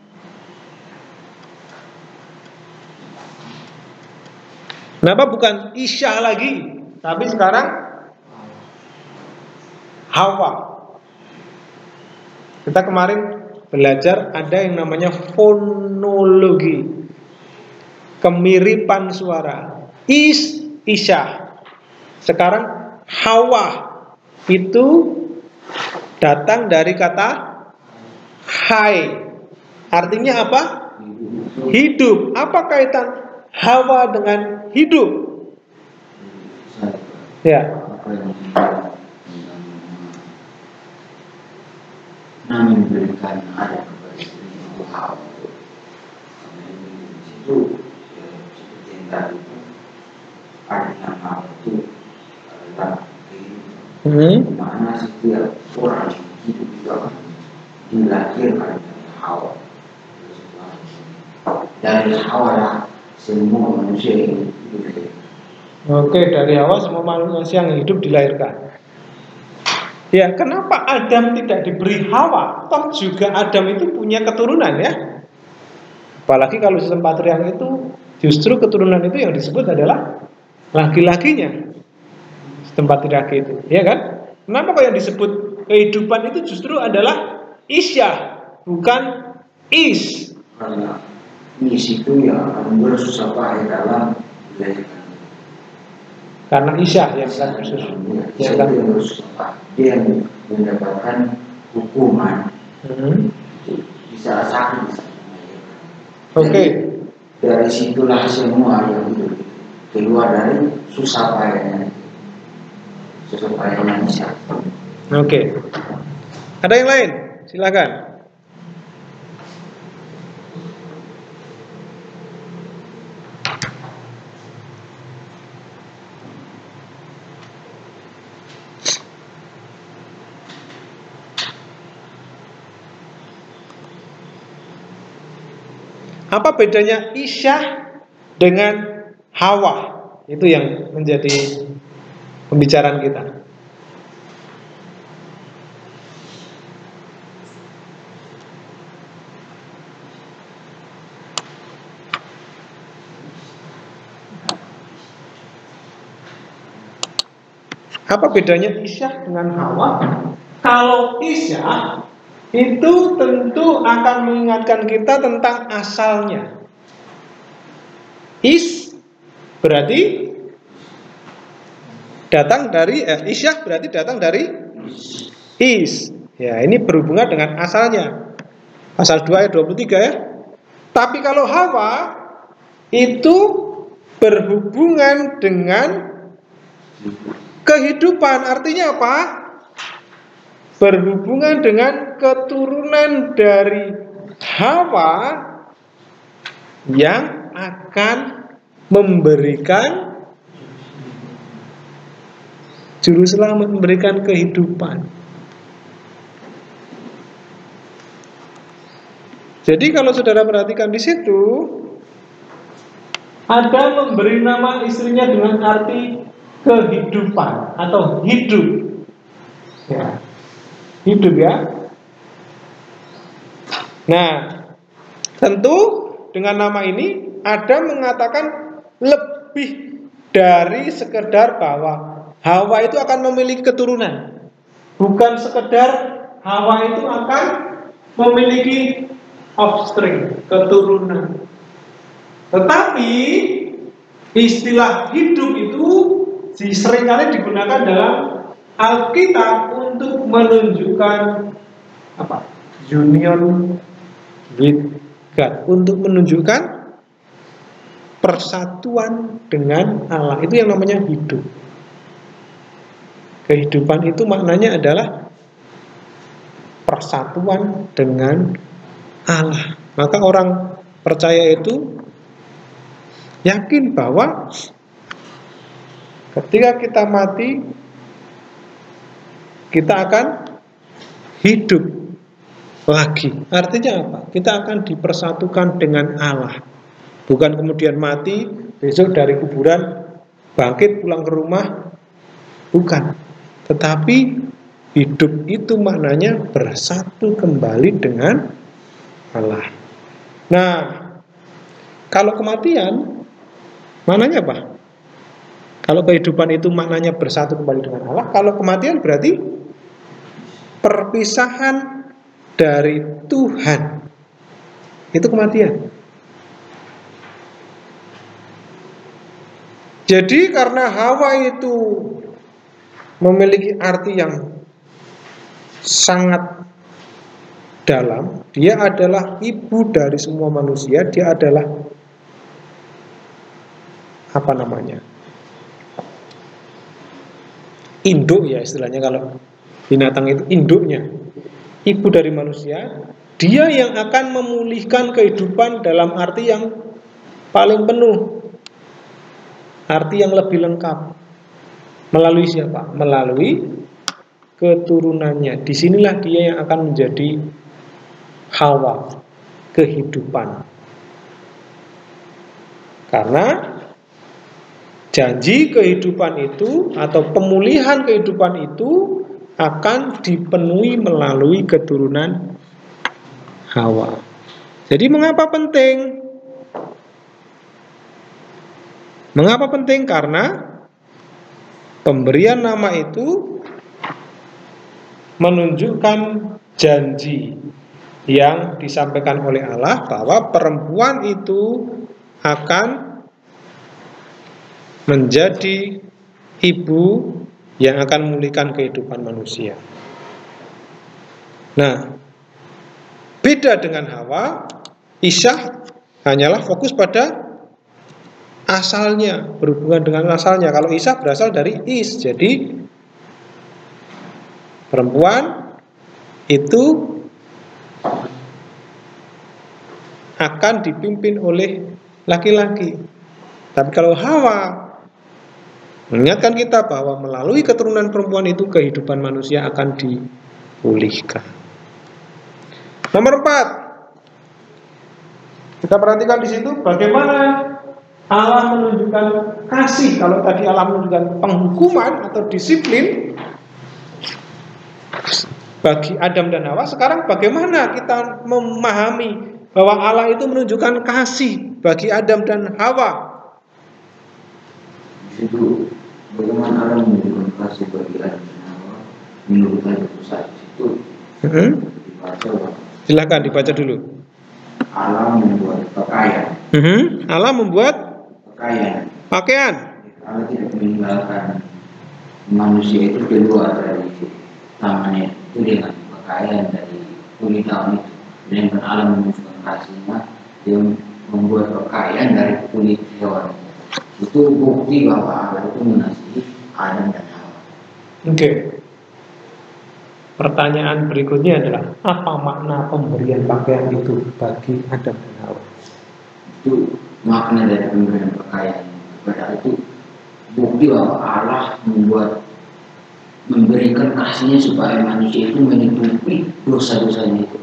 Kenapa bukan Isya lagi, tapi sekarang Hawa? Kita kemarin belajar ada yang namanya fonologi, kemiripan suara. Isya. Sekarang Hawa itu datang dari kata hai. Artinya apa? Hidup. Apa kaitan Hawa dengan hidup? Ya. Nabi memberikan ada kepada istri Hawa. Itu seperti yang tadi itu artinya Hawa itu adalah kehidupan. Mana setiap orang hidup itu akan dilahirkan dari Hawa. Dari Hawa lah semua manusia yang hidup. Oke, dari Hawa semua manusia yang hidup dilahirkan. Ya, kenapa Adam tidak diberi Hawa? Toh juga Adam itu punya keturunan ya. Apalagi kalau sistem patriarki itu justru keturunan itu yang disebut adalah laki-lakinya. Sistem patriarki itu, ya kan? Kenapa kok yang disebut kehidupan itu justru adalah Isyah, bukan Is? Karena Is itu yang akan bersusah payah dalam dilahirkan. Karena Isyah yang akan bersusah. Dia mendapatkan hukuman bisa sakit. Oke. Dari situlah semua yang itu keluar dari susah payahnya manusia. Oke. Ada yang lain? Silakan. Apa bedanya Isyah dengan Hawa? Itu yang menjadi pembicaraan kita. Apa bedanya Isyah dengan Hawa? Kalau Isyah itu tentu akan mengingatkan kita tentang asalnya. Is berarti datang dari Isyah berarti datang dari is. Ya, ini berhubungan dengan asalnya. Pasal 2 ayat 23 ya. Tapi kalau Hawa itu berhubungan dengan kehidupan. Artinya apa? Berhubungan dengan keturunan dari Hawa yang akan memberikan juru selamat, memberikan kehidupan. Jadi kalau saudara perhatikan di situ, ada memberi nama istrinya dengan arti kehidupan atau hidup. Ya. Hidup ya. Nah, tentu dengan nama ini ada mengatakan lebih dari sekedar bahwa Hawa itu akan memiliki keturunan. Bukan sekedar Hawa itu akan memiliki offspring, keturunan. Tetapi istilah hidup itu seringkali digunakan dalam Alkitab untuk menunjukkan apa? Union with God, untuk menunjukkan persatuan dengan Allah. Itu yang namanya hidup. Kehidupan itu maknanya adalah persatuan dengan Allah. Maka orang percaya itu yakin bahwa ketika kita mati, kita akan hidup lagi. Artinya apa? Kita akan dipersatukan dengan Allah. Bukan kemudian mati, besok dari kuburan bangkit pulang ke rumah. Bukan. Tetapi hidup itu maknanya bersatu kembali dengan Allah. Nah, kalau kematian maknanya apa? Kalau kehidupan itu maknanya bersatu kembali dengan Allah, kalau kematian berarti perpisahan dari Tuhan. Itu kematian. Jadi karena Hawa itu memiliki arti yang sangat dalam. Dia adalah ibu dari semua manusia. Dia adalah apa namanya? Induk ya istilahnya, kalau binatang itu induknya. Ibu dari manusia. Dia yang akan memulihkan kehidupan dalam arti yang paling penuh, arti yang lebih lengkap. Melalui siapa? Melalui keturunannya. Disinilah dia yang akan menjadi Hawa, kehidupan. Karena janji kehidupan itu atau pemulihan kehidupan itu akan dipenuhi melalui keturunan Hawa. Jadi mengapa penting? Mengapa penting? Karena pemberian nama itu menunjukkan janji yang disampaikan oleh Allah bahwa perempuan itu akan menjadi ibu yang akan memulihkan kehidupan manusia. Nah, beda dengan Hawa, Isyah hanyalah fokus pada asalnya, berhubungan dengan asalnya. Kalau Isyah berasal dari Is, jadi perempuan itu akan dipimpin oleh laki-laki. Tapi kalau Hawa mengingatkan kita bahwa melalui keturunan perempuan itu kehidupan manusia akan dipulihkan. Nomor 4, kita perhatikan di situ bagaimana Allah menunjukkan kasih. Kalau tadi Allah menunjukkan penghukuman atau disiplin bagi Adam dan Hawa, sekarang bagaimana kita memahami bahwa Allah itu menunjukkan kasih bagi Adam dan Hawa? Itu bagaimana Allah menunjukkan kasih bagi Adam dan Hawa menurut ayat itu. Silakan dibaca dulu. Allah membuat pakaian. Allah membuat pakaian. Allah tidak meninggalkan manusia itu keluar dari tangannya itu dengan pakaian dari kulit daun itu. Dan Allah menunjukkan kasihnya, dia membuat pakaian dari kulit hewan. Itu bukti bahwa Allah itu mengasihi Adam dan Hawa. Oke. Pertanyaan berikutnya adalah apa makna pemberian pakaian itu bagi Adam dan Hawa? Itu makna dari pemberian pakaian kepada itu bukti bahwa Allah memberikan kasihnya supaya manusia itu menutupi dosa-dosanya itu.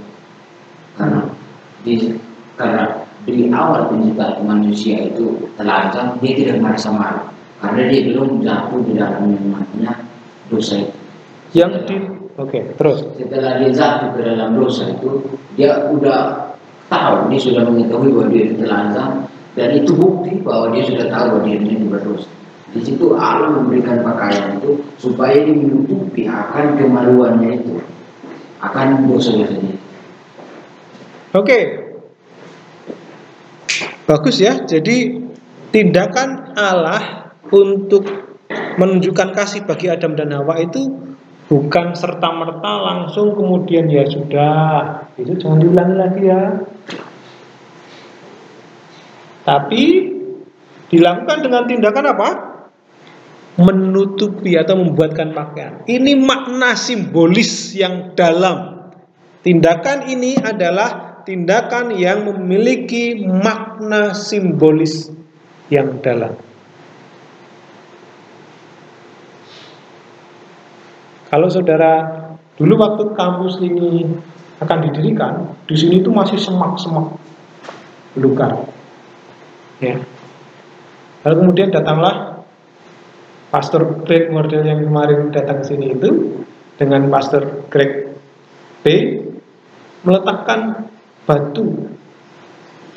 Karena di awal penciptaan manusia itu telanjang, dia tidak merasa malu karena dia belum jatuh di dalam namanya dosa itu. Terus setelah dia jatuh ke dalam dosa itu, dia udah tahu, dia sudah mengetahui bahwa dia telanjang, dan itu bukti bahwa dia sudah tahu bahwa dirinya berdosa. Di situ Allah memberikan pakaian itu supaya dia menutupi akan kemaluannya itu, akan dosa-dosanya. Oke. Bagus ya. Jadi tindakan Allah untuk menunjukkan kasih bagi Adam dan Hawa itu bukan serta-merta langsung kemudian ya sudah, itu jangan diulangi lagi ya. Tapi dilakukan dengan tindakan apa? Menutupi atau membuatkan pakaian. Ini makna simbolis yang dalam. Tindakan ini adalah tindakan yang memiliki makna simbolis yang dalam. Kalau saudara dulu waktu kampus ini akan didirikan, di sini itu masih semak-semak belukar. Ya. Lalu kemudian datanglah Pastor Greg model yang kemarin datang ke sini itu dengan Pastor Greg B meletakkan batu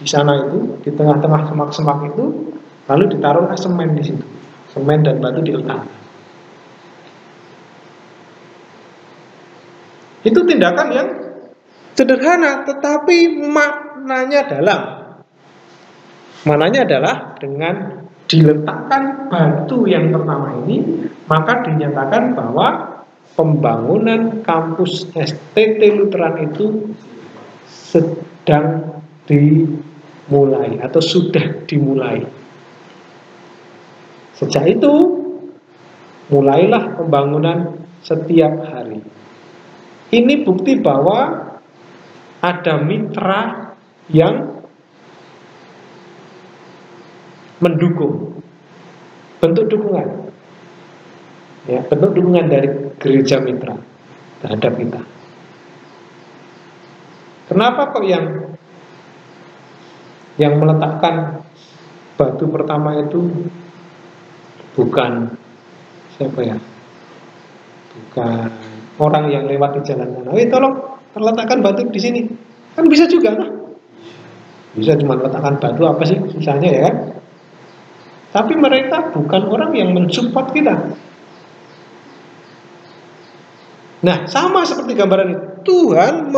di sana itu, di tengah-tengah semak-semak itu, lalu ditaruhlah semen di situ. Semen dan batu diletakkan. Itu tindakan yang sederhana, tetapi maknanya dalam. Maknanya adalah dengan diletakkan batu yang pertama ini, maka dinyatakan bahwa pembangunan kampus STT Lutheran itu sedang dimulai atau sudah dimulai. Sejak itu mulailah pembangunan setiap hari. Ini bukti bahwa ada mitra yang mendukung, bentuk dukungan, ya, bentuk dukungan dari gereja mitra terhadap kita. Kenapa kok yang meletakkan batu pertama itu bukan siapa ya? Bukan orang yang lewat di jalan sana. Tolong letakkan batu di sini. Kan bisa juga, nah? Bisa cuma letakkan batu, apa sih susahnya, ya kan? Tapi mereka bukan orang yang mensupport kita. Nah, sama seperti gambaran itu. Tuhan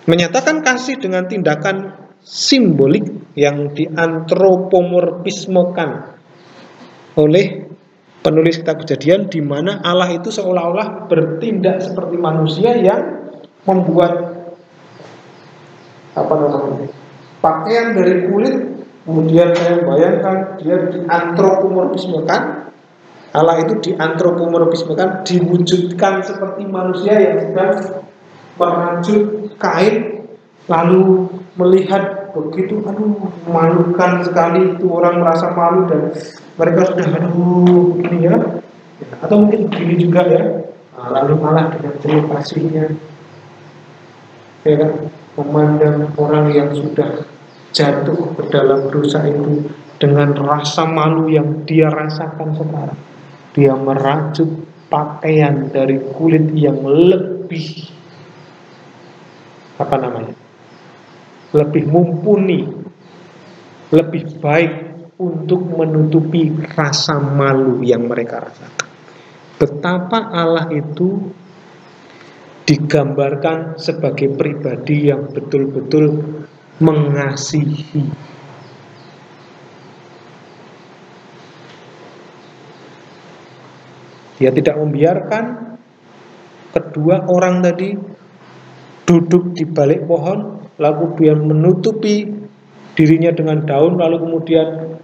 menyatakan kasih dengan tindakan simbolik yang diantropomorfismekan oleh penulis kitab Kejadian, di mana Allah itu seolah-olah bertindak seperti manusia yang membuat pakaian dari kulit. Kemudian saya bayangkan dia diantropomorfismekan. Allah itu diantropomorfismekan, diwujudkan seperti manusia yang sedang merajut kain, lalu melihat begitu, memalukan sekali, itu orang merasa malu dan mereka sudah begini ya, atau mungkin begini juga ya. Lalu Allah dengan terima kasihnya, ya kan, memandang orang yang sudah jatuh ke dalam dosa itu dengan rasa malu yang dia rasakan sekarang. Dia merajut pakaian dari kulit yang lebih lebih mumpuni, lebih baik untuk menutupi rasa malu yang mereka rasakan. Betapa Allah itu digambarkan sebagai pribadi yang betul-betul mengasihi. Dia tidak membiarkan kedua orang tadi duduk di balik pohon, lalu dia menutupi dirinya dengan daun, lalu kemudian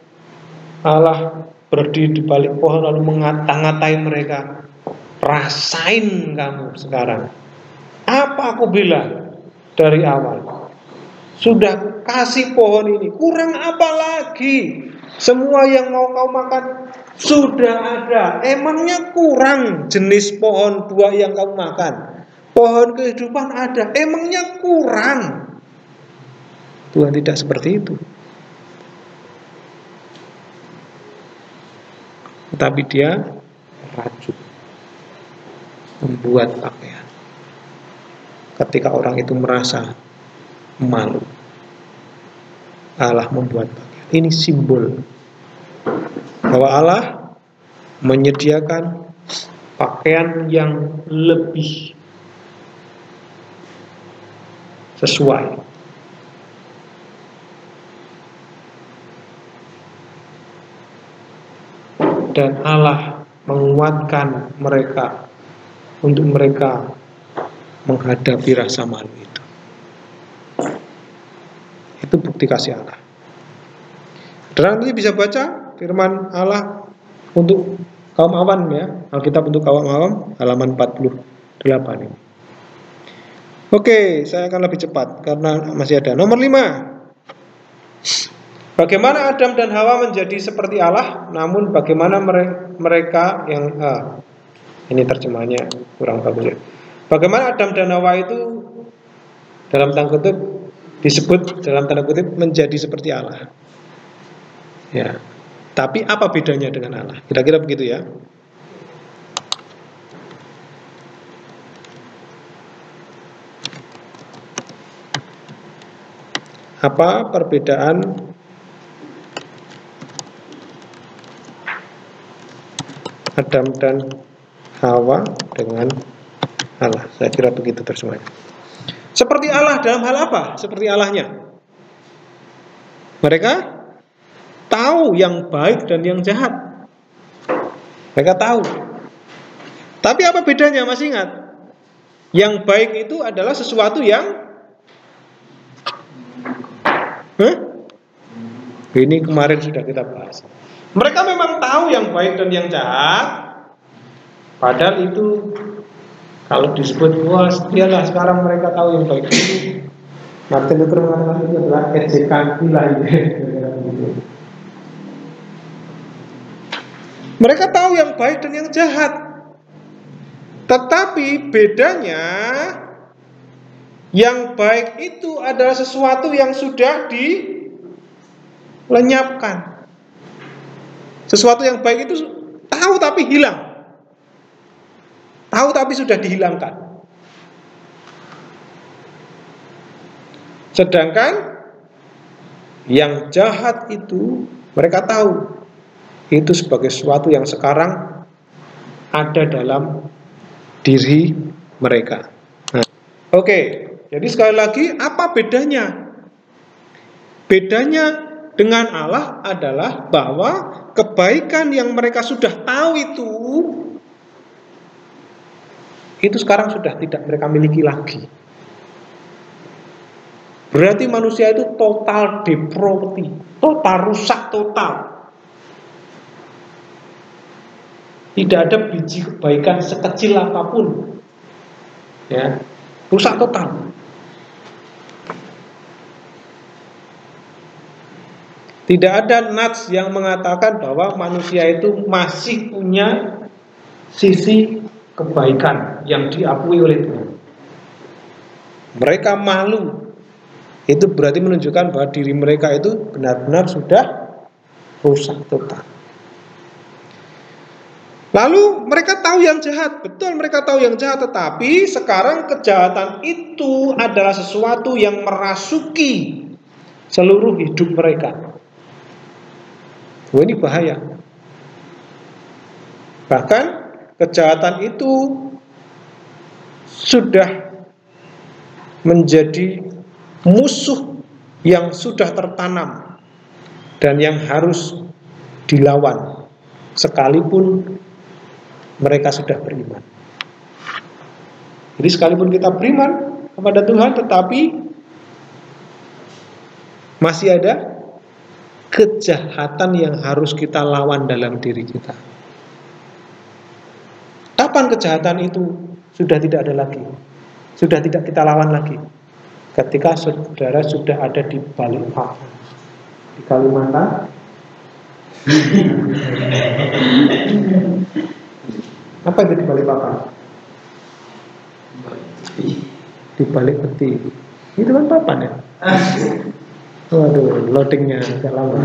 Allah berdiri di balik pohon lalu mengata-ngatai mereka. Rasain kamu sekarang apa aku bilang dari awal. Sudah kasih pohon ini, kurang apa lagi? Semua yang mau kau makan sudah ada. Emangnya kurang jenis pohon buah yang kau makan? Pohon kehidupan ada. Emangnya kurang? Tuhan tidak seperti itu. Tetapi dia rajut, membuat pakaian. Ketika orang itu merasa malu, Allah membuat pakaian. Ini simbol bahwa Allah menyediakan pakaian yang lebih sesuai. Dan Allah menguatkan mereka untuk mereka menghadapi rasa malu itu. Itu bukti kasih Allah. Dan nanti bisa baca firman Allah untuk kaum awam ya, Alkitab untuk kaum awam halaman 48 ini. Oke, saya akan lebih cepat karena masih ada. Nomor 5. Bagaimana Adam dan Hawa menjadi seperti Allah, namun bagaimana mereka yang ini terjemahannya kurang bagus ya. Bagaimana Adam dan Hawa itu dalam tanda kutip disebut dalam tanda kutip menjadi seperti Allah. Ya. Tapi apa bedanya dengan Allah? Kira-kira begitu ya. Apa perbedaan Adam dan Hawa dengan Allah? Saya kira begitu terjemahnya. Seperti Allah dalam hal apa? Seperti Allahnya. Mereka tahu yang baik dan yang jahat. Mereka tahu. Tapi apa bedanya? Masih ingat? Yang baik itu adalah sesuatu yang ini kemarin sudah kita bahas. Mereka memang tahu yang baik dan yang jahat. Padahal itu kalau disebut wah dialah sekarang mereka tahu yang baik itu. Martin Luther mengatakan itu adalah ejekan ilahi. Mereka tahu yang baik dan yang jahat. Tetapi bedanya yang baik itu adalah sesuatu yang sudah dilenyapkan. Sesuatu yang baik itu tahu tapi hilang. Tahu tapi sudah dihilangkan. Sedangkan yang jahat itu mereka tahu itu sebagai sesuatu yang sekarang ada dalam diri mereka. Oke, jadi sekali lagi apa bedanya? Bedanya dengan Allah adalah bahwa kebaikan yang mereka sudah tahu itu sekarang sudah tidak mereka miliki lagi. Berarti manusia itu total depravity, total rusak total. Tidak ada biji kebaikan sekecil apapun. Ya, rusak total. Tidak ada nats yang mengatakan bahwa manusia itu masih punya sisi kebaikan yang diakui oleh Tuhan. Mereka malu. Itu berarti menunjukkan bahwa diri mereka itu benar-benar sudah rusak total. Lalu mereka tahu yang jahat. Betul mereka tahu yang jahat. Tetapi sekarang kejahatan itu adalah sesuatu yang merasuki seluruh hidup mereka. Wah, ini bahaya. Bahkan kejahatan itu sudah menjadi musuh yang sudah tertanam dan yang harus dilawan sekalipun mereka sudah beriman. Jadi sekalipun kita beriman kepada Tuhan, tetapi masih ada kejahatan yang harus kita lawan dalam diri kita. Kapan kejahatan itu sudah tidak ada lagi? Sudah tidak kita lawan lagi? Ketika saudara sudah ada di balik papan. Di Kalimantan apa itu di balik papan? Di balik peti. Itu kan papan ya? Waduh, loadingnya agak lama.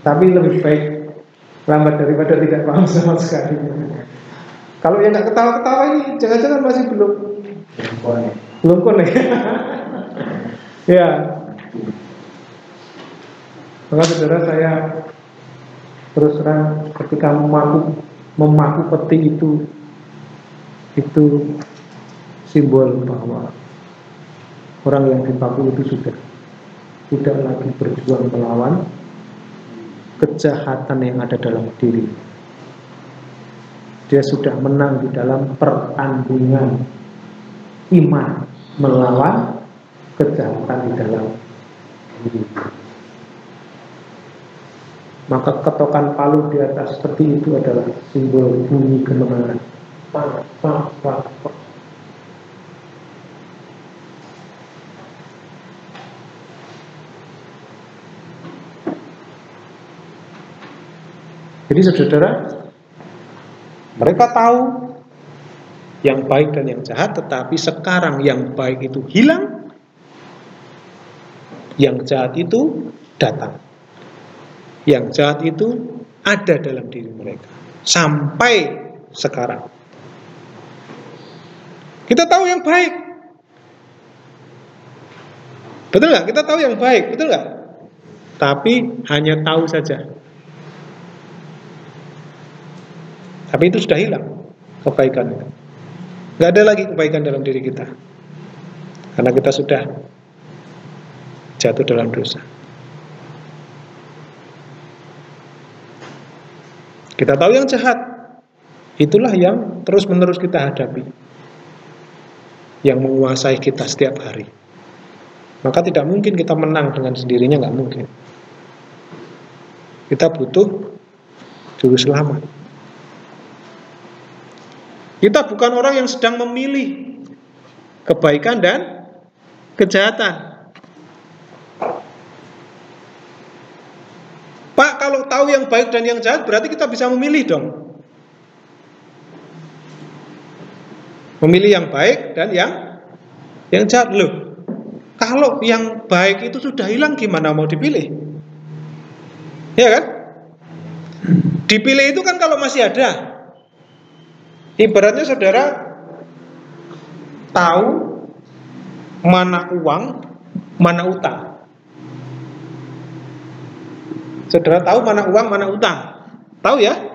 Tapi lebih baik lambat daripada tidak paham sama sekali. Kalau yang nggak ketawa-ketawa ini, jangan-jangan masih belum connect. Ya. Maka saudara, saya terus terang ketika memaku peti itu simbol bahwa orang yang dipaku itu sudah tidak lagi berjuang melawan kejahatan yang ada dalam diri. Dia sudah menang di dalam pertandingan iman melawan kejahatan di dalam diri. Maka ketokan palu di atas peti itu adalah simbol bunyi kemenangan. Jadi saudara, mereka tahu yang baik dan yang jahat, tetapi sekarang yang baik itu hilang, yang jahat itu datang. Yang jahat itu ada dalam diri mereka sampai sekarang. Kita tahu yang baik, betul nggak? Kita tahu yang baik, betul nggak? Tapi hanya tahu saja. Tapi itu sudah hilang kebaikan itu. Nggak ada lagi kebaikan dalam diri kita, karena kita sudah jatuh dalam dosa. Kita tahu yang jahat, Itulah yang terus-menerus kita hadapi, yang menguasai kita setiap hari. Maka tidak mungkin kita menang dengan sendirinya, nggak mungkin. Kita butuh juru selamat. Kita bukan orang yang sedang memilih kebaikan dan kejahatan. Pak, kalau tahu yang baik dan yang jahat, berarti kita bisa memilih dong. Memilih yang baik dan yang jahat. Loh, kalau yang baik itu sudah hilang, gimana mau dipilih? Ya kan? Dipilih itu kan kalau masih ada. Ibaratnya saudara tahu mana uang, mana utang. Saudara tahu mana uang, mana utang. Tahu ya?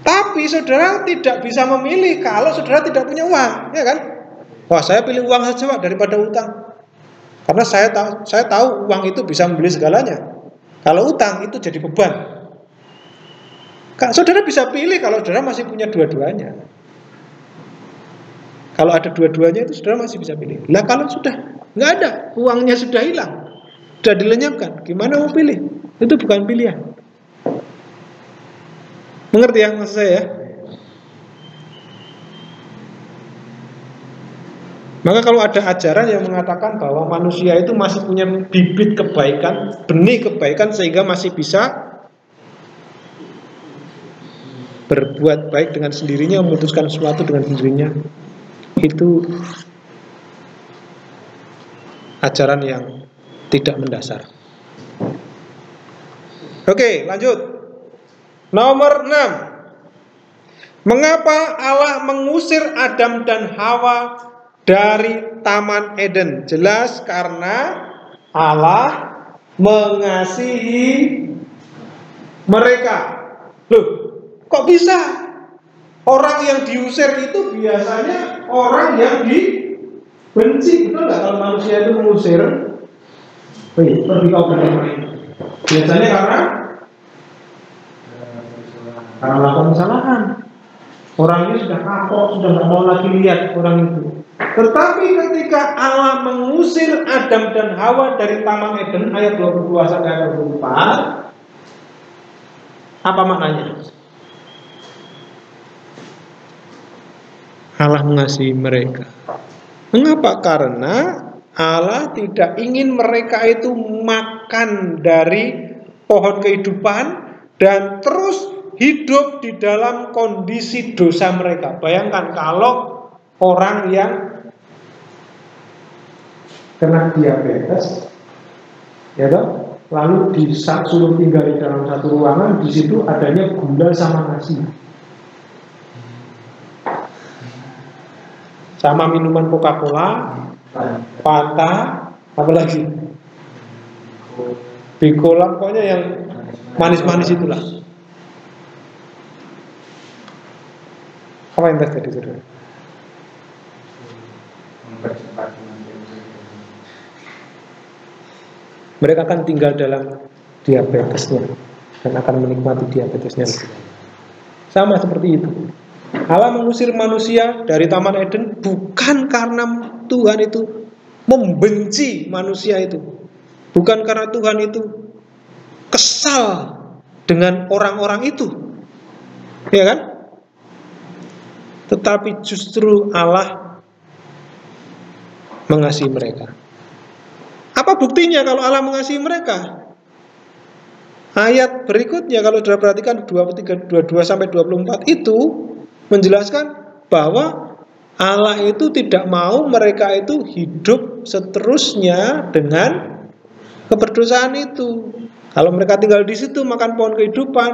Tapi saudara tidak bisa memilih kalau saudara tidak punya uang, ya kan? Wah, saya pilih uang saja Pak daripada utang. Karena saya tahu uang itu bisa membeli segalanya. Kalau utang itu jadi beban. Saudara bisa pilih kalau saudara masih punya dua-duanya. Kalau ada dua-duanya itu saudara masih bisa pilih. Lah kalau sudah nggak ada, uangnya sudah hilang, sudah dilenyapkan, gimana mau pilih? Itu bukan pilihan. Mengerti ya maksud saya? Maka kalau ada ajaran yang mengatakan bahwa manusia itu masih punya bibit kebaikan, benih kebaikan, sehingga masih bisa berbuat baik dengan sendirinya, memutuskan sesuatu dengan sendirinya, itu ajaran yang tidak mendasar. Oke, lanjut. Nomor 6. Mengapa Allah mengusir Adam dan Hawa dari Taman Eden? Jelas karena Allah mengasihi mereka. Loh, kok bisa? Orang yang diusir itu biasanya orang yang dibenci, betul nggak? Kalau manusia itu mengusir, pergi kau berdamai. Biasanya karena melakukan kesalahan. Orangnya sudah kapok, sudah nggak mau lagi lihat orang itu. Tetapi ketika Allah mengusir Adam dan Hawa dari Taman Eden, ayat 22 sampai ayat 24, apa maknanya? Allah mengasihi mereka. Mengapa? Karena Allah tidak ingin mereka itu makan dari pohon kehidupan dan terus hidup di dalam kondisi dosa mereka. Bayangkan kalau orang yang kena diabetes, ya toh, lalu disuruh tinggal di dalam satu ruangan, di situ adanya gula sama nasi, sama minuman Coca-Cola, Fanta, apa lagi? Bicola, pokoknya yang manis-manis itulah. Apa yang terjadi, saudara? Mereka akan tinggal dalam diabetesnya dan akan menikmati diabetesnya. Sama seperti itu. Allah mengusir manusia dari Taman Eden bukan karena Tuhan itu membenci manusia itu, bukan karena Tuhan itu kesal dengan orang-orang itu, ya kan? Tetapi justru Allah mengasihi mereka. Apa buktinya kalau Allah mengasihi mereka? Ayat berikutnya kalau sudah perhatikan 22 sampai 24 itu menjelaskan bahwa Allah itu tidak mau mereka itu hidup seterusnya dengan keberdosaan itu. Kalau mereka tinggal di situ makan pohon kehidupan,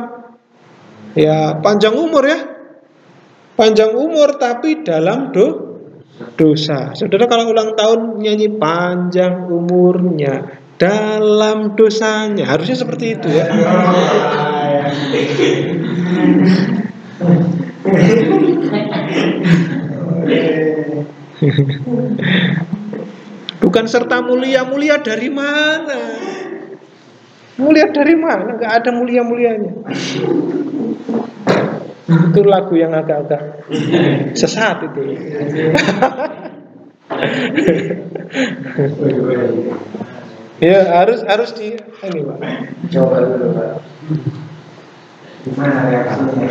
ya panjang umur ya. Panjang umur tapi dalam dosa. Saudara kalau ulang tahun nyanyi panjang umurnya dalam dosanya, harusnya seperti itu ya. Bukan serta mulia dari mana? Mulia dari mana? Enggak ada mulia-mulianya. Itu lagu yang agak-agak sesat itu. Ya harus di ini Pak. Coba dulu Pak. Gimana reaksinya?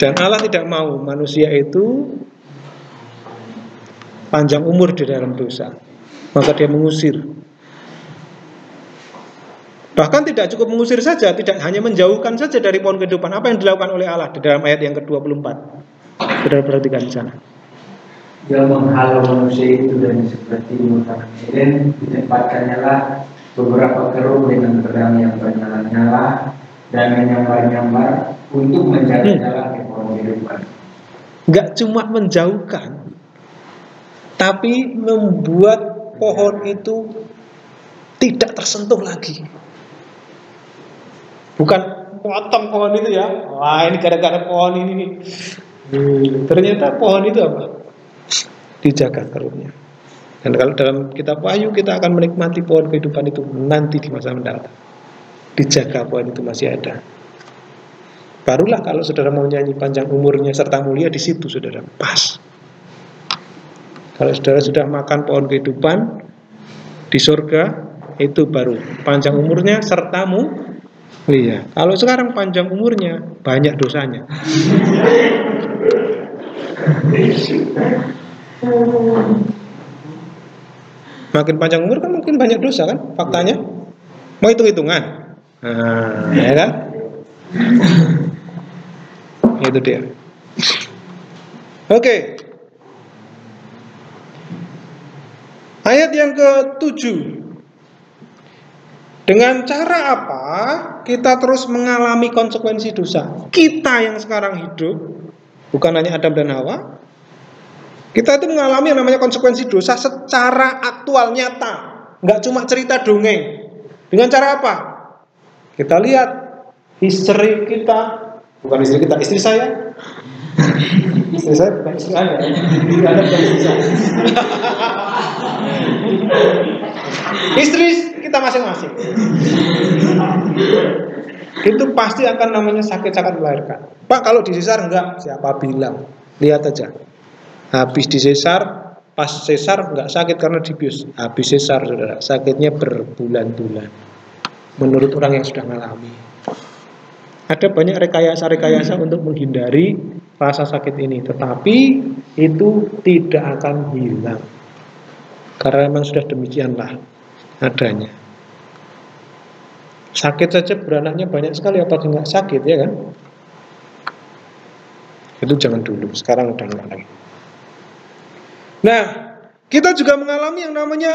Dan Allah tidak mau manusia itu panjang umur di dalam dosa. Maka dia mengusir. Bahkan tidak cukup mengusir saja, tidak hanya menjauhkan saja dari pohon kehidupan. Apa yang dilakukan oleh Allah di dalam ayat yang ke-24? Saudara perhatikan di sana. Dia menghalau manusia itu dan seperti di hutan Eden, ditempatkannya lah beberapa keruk dengan pedang yang bernyala-nyala dan menyambar-nyambar untuk mencari jalan ke pohon kehidupan. Enggak cuma menjauhkan, tapi membuat pohon itu tidak tersentuh lagi. Bukan potong pohon itu ya. Wah, ini gara-gara pohon ini nih. Ternyata pohon itu apa? Dijaga keruknya. Dan kalau dalam kitab Wahyu kita akan menikmati pohon kehidupan itu nanti di masa mendatang. Dijaga pohon itu masih ada. Barulah kalau saudara mau nyanyi panjang umurnya serta mulia, di situ saudara pas. Kalau saudara sudah makan pohon kehidupan di surga, itu baru panjang umurnya serta mulia. Kalau sekarang panjang umurnya, banyak dosanya. Makin panjang umur kan makin banyak dosa kan, faktanya. Mau hitung-hitungan. Nah, ya kan? Itu dia. Oke. Ayat yang ke-7. Dengan cara apa kita terus mengalami konsekuensi dosa? Kita yang sekarang hidup, bukan hanya Adam dan Hawa, kita itu mengalami yang namanya konsekuensi dosa secara aktual, nyata. Nggak cuma cerita dongeng. Dengan cara apa? Kita lihat istri kita, bukan istri kita, istri saya. Istri saya bukan istri Anda. Anda bukan istri saya. Istri kita masing-masing. Itu pasti akan namanya sakit-sakit melahirkan. Pak, kalau disesar enggak, siapa bilang? Lihat aja. Habis disesar, pas sesar enggak sakit karena dibius. Habis sesar, saudara, sakitnya berbulan-bulan. Menurut orang yang sudah mengalami. Ada banyak rekayasa-rekayasa untuk menghindari rasa sakit ini, tetapi itu tidak akan hilang. Karena memang sudah demikianlah adanya. Sakit saja beranaknya banyak sekali, apalagi nggak sakit, ya kan? Itu jangan dulu, sekarang udah nggak lagi. Nah, kita juga mengalami yang namanya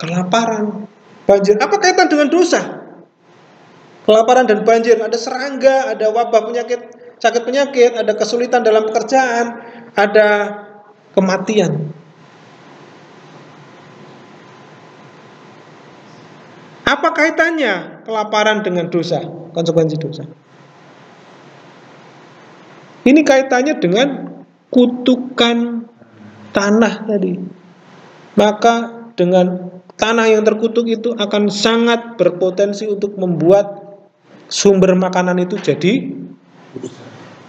kelaparan, banjir. Apa kaitan dengan dosa? Kelaparan dan banjir, ada serangga, ada wabah penyakit, sakit penyakit, ada kesulitan dalam pekerjaan, ada kematian. Apa kaitannya kelaparan dengan dosa, konsekuensi dosa? Ini kaitannya dengan kutukan tanah tadi. Maka dengan tanah yang terkutuk itu akan sangat berpotensi untuk membuat sumber makanan itu jadi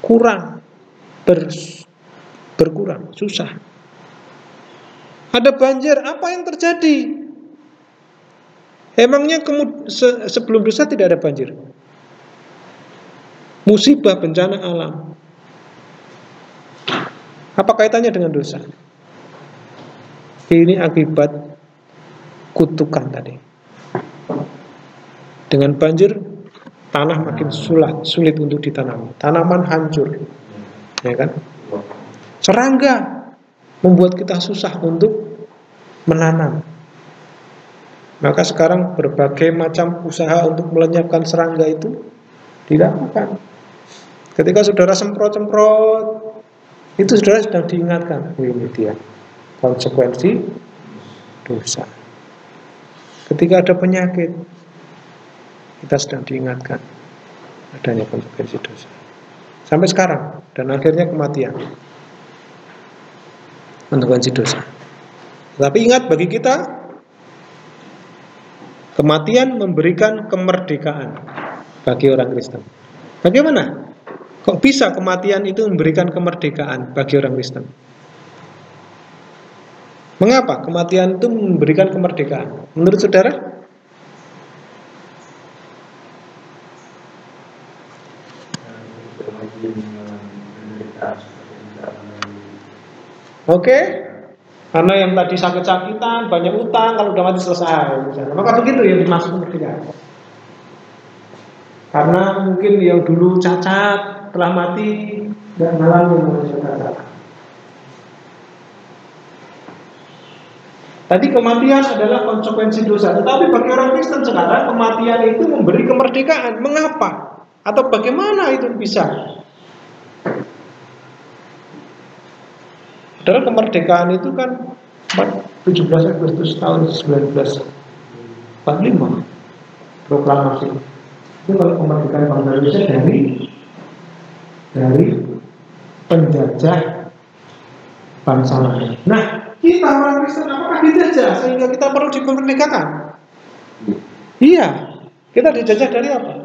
kurang, berkurang, susah. Ada banjir, apa yang terjadi? Emangnya sebelum dosa tidak ada banjir? Musibah, bencana alam. Apa kaitannya dengan dosa? Ini akibat kutukan tadi. Dengan banjir, tanah makin sulit untuk ditanami. Tanaman hancur, ya kan? Serangga membuat kita susah untuk menanam. Maka sekarang berbagai macam usaha untuk melenyapkan serangga itu dilakukan. Ketika saudara semprot-semprot, itu saudara sedang diingatkan, ini dia konsekuensi dosa. Ketika ada penyakit, kita sedang diingatkan adanya konsekuensi dosa. Sampai sekarang, dan akhirnya kematian, konsekuensi dosa. Tapi ingat, bagi kita Kematian memberikan kemerdekaan bagi orang Kristen. Bagaimana? Kok bisa kematian itu memberikan kemerdekaan bagi orang Kristen? Mengapa kematian itu memberikan kemerdekaan? Menurut saudara? Oke, karena yang tadi sakit-sakitan, banyak utang, kalau udah mati selesai. Maka begitu yang dimaksud kemerdekaan. Karena mungkin yang dulu cacat, telah mati, dan mengalami manusia cacat. Tadi kematian adalah konsekuensi dosa, tetapi bagi orang Kristen sekarang kematian itu memberi kemerdekaan. Mengapa? Atau bagaimana itu bisa? Padahal kemerdekaan itu kan 17 Agustus tahun 1945 proklamasi. Itu kalau kemerdekaan bangsa Indonesia dari penjajah bangsa lain. Nah, kita orang Kristen apakah dijajah sehingga kita perlu dimerdekakan? Iya, kita dijajah dari apa?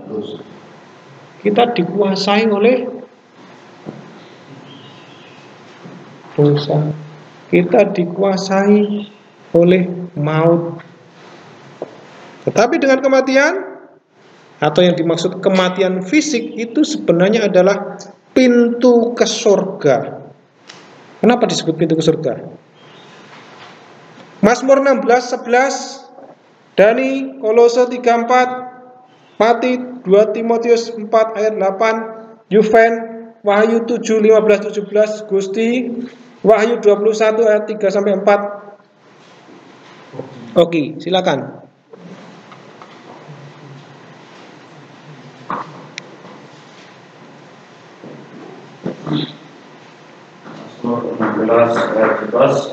Kita dikuasai oleh dosa. Kita dikuasai oleh maut. Tetapi dengan kematian, atau yang dimaksud kematian fisik, itu sebenarnya adalah pintu ke surga. Kenapa disebut pintu ke surga? Mazmur 16:11, Dani, Kolose 3:4, Mati 2 Timotius 4 ayat 8, Yuven, Wahyu 7:15-17, Gusti, Wahyu 21 ayat 3-4. Oke, silakan. Mazmur 16 ayat 11,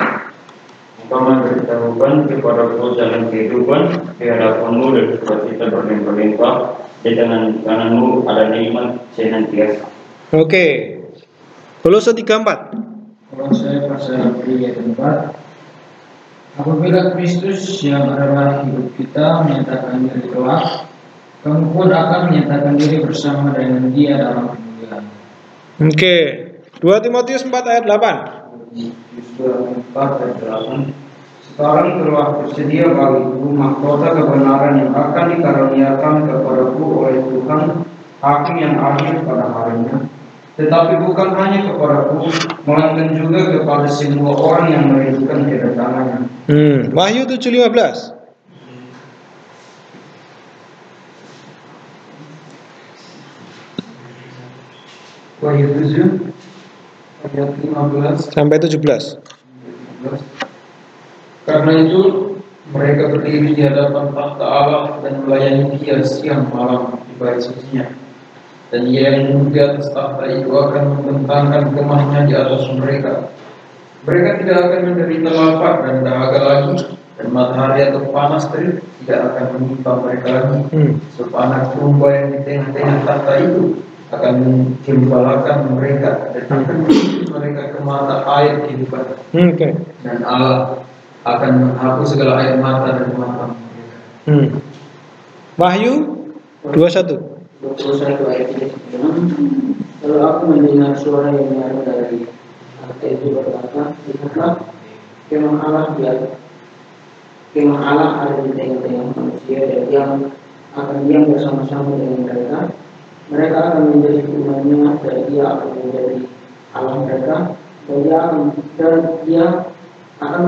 Engkau memberitahukan kepadaku jalan kehidupan, di hadapanmu dan sukacita berlimpah-limpah, di tangan kananmu ada nikmat senantiasa. Oke, Kolose 3:4. Kolose pasal 3 ayat 4. Apabila Kristus yang adalah hidup kita menyatakan diri kelak, kamu pun akan menyatakan diri bersama dengan Dia dalam kemuliaan. Oke, 2 Timotius 4 ayat 8. 4 ayat 8. Sekarang telah tersedia bagiku mahkota kebenaran yang akan dikaruniakan kepadaku oleh Tuhan, Hakim yang adil pada harinya. Tetapi bukan hanya kepadaku, melainkan juga kepada semua orang yang merindukan kedatangannya. Wahyu 7:15. Wahyu 7 ayat 15 sampai 17. Karena itu mereka berdiri di hadapan takhta Allah dan melayani Dia siang malam di bait sucinya. Dan Dia yang di atas takhta itu akan membentangkan kemahnya di atas mereka. Mereka tidak akan menderita lapar dan dahaga lagi, dan matahari atau panas terik tidak akan menimpa mereka lagi. Sebab anak domba yang di tengah-tengah takhta itu akan menggembalakan mereka dan akan menuntun mereka ke mata air kehidupan. Dan Allah akan menghapus segala air mata dari mata mereka. Wahyu 21. 21 ayat 36. Lalu aku mendengar suara yang menyaring dari takhta itu berkata, lihatlah, kemah Allah ada di tengah-tengah manusia, dan yang akan diam bersama-sama dengan mereka. Mereka akan menjadi umatnya, dan Dia akan menjadi Allah mereka, dan Dia akan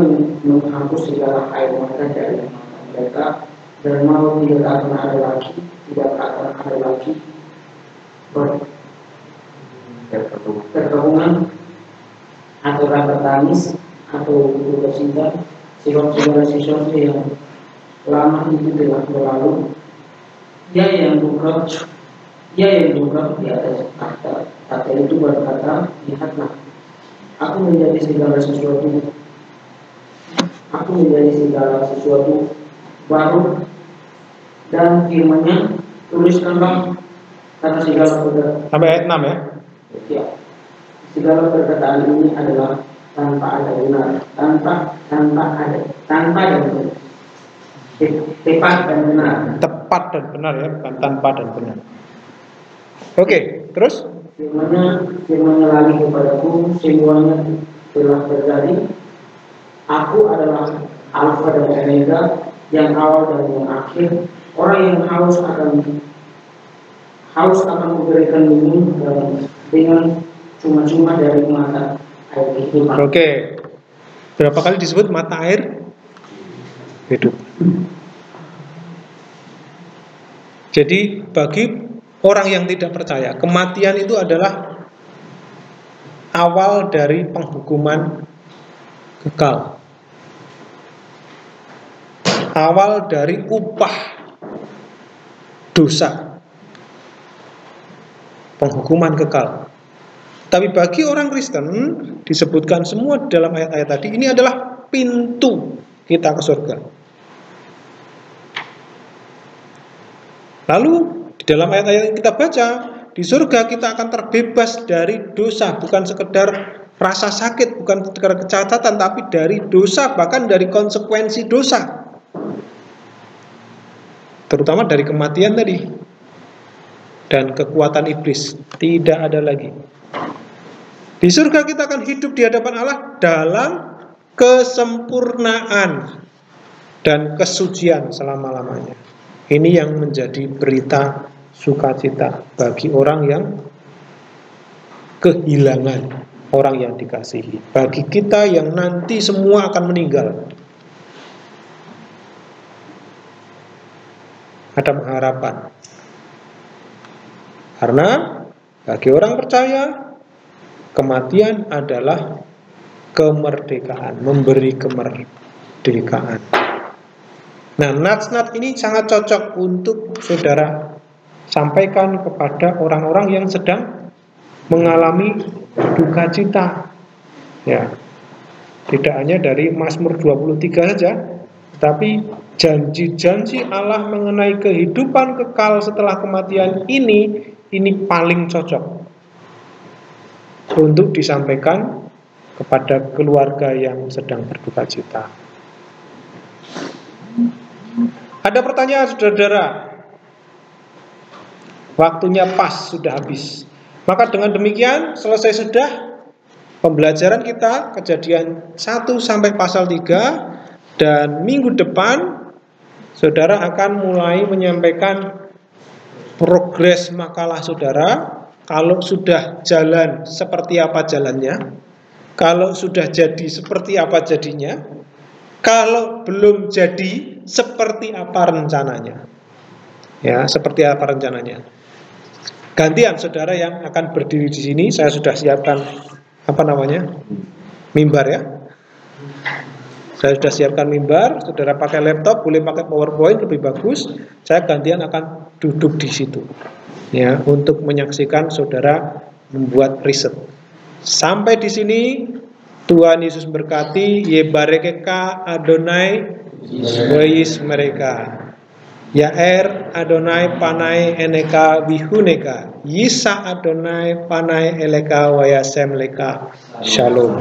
menghapus segala air mata dari mata mereka, dan maut tidak akan ada lagi, perkabungan atau rasa tangis atau duka cita, sebab segala sesuatu yang lama itu telah berlalu. Dia yang buka di atas takhta itu berkata, lihatlah, aku menjadi segala sesuatu baru, dan firman-Nya, tuliskanlah, karena segala perkataan sampai ayat 6 ya. Ya, segala perkataan ini adalah tanpa ada benar, tanpa ada benar. tepat dan benar. Tepat dan benar ya, bukan tanpa dan benar. Oke, terus? Firman-Nya lagi kepadaku, semuanya telah terjadi. Aku adalah Alfa dan Omega, yang awal dan yang akhir. Orang yang haus akan memberikan minum dengan cuma-cuma dari mata air kehidupan. Oke. Berapa kali disebut mata air hidup? Jadi bagi orang yang tidak percaya, kematian itu adalah awal dari penghukuman kekal. Awal dari upah dosa. Penghukuman kekal. Tapi bagi orang Kristen, disebutkan semua dalam ayat-ayat tadi, ini adalah pintu kita ke surga. Lalu di dalam ayat-ayat yang kita baca, di surga kita akan terbebas dari dosa, bukan sekedar rasa sakit, bukan sekedar kecacatan, tapi dari dosa, bahkan dari konsekuensi dosa. Terutama dari kematian tadi. Dan kekuatan iblis tidak ada lagi. Di surga kita akan hidup di hadapan Allah dalam kesempurnaan dan kesucian selama-lamanya. Ini yang menjadi berita sukacita bagi orang yang kehilangan orang yang dikasihi. Bagi kita yang nanti semua akan meninggal, ada pengharapan. Karena bagi orang percaya, kematian adalah kemerdekaan, memberi kemerdekaan. Nah, nats-nats ini sangat cocok untuk saudara sampaikan kepada orang-orang yang sedang mengalami duka cita. Ya, tidak hanya dari Mazmur 23 saja, tapi janji-janji Allah mengenai kehidupan kekal setelah kematian ini paling cocok untuk disampaikan kepada keluarga yang sedang berduka cita. Ada pertanyaan saudara-saudara, waktunya pas, sudah habis. Maka dengan demikian selesai sudah pembelajaran kita Kejadian 1 sampai pasal 3. Dan minggu depan saudara akan mulai menyampaikan progres makalah saudara. Kalau sudah jalan, seperti apa jalannya. Kalau sudah jadi, seperti apa jadinya. Kalau belum jadi, seperti apa rencananya. Ya, seperti apa rencananya. Gantian saudara yang akan berdiri di sini. Saya sudah siapkan mimbar ya. Saya sudah siapkan mimbar. Saudara pakai laptop, boleh pakai PowerPoint, lebih bagus. Saya gantian akan duduk di situ, ya, untuk menyaksikan saudara membuat riset. Sampai di sini, Tuhan Yesus berkati. Yebarekeka Adonai Wais mereka. Yaer Adonai panai eneka bihuneka. Yisa Adonai panai eleka wayasem leka. Shalom.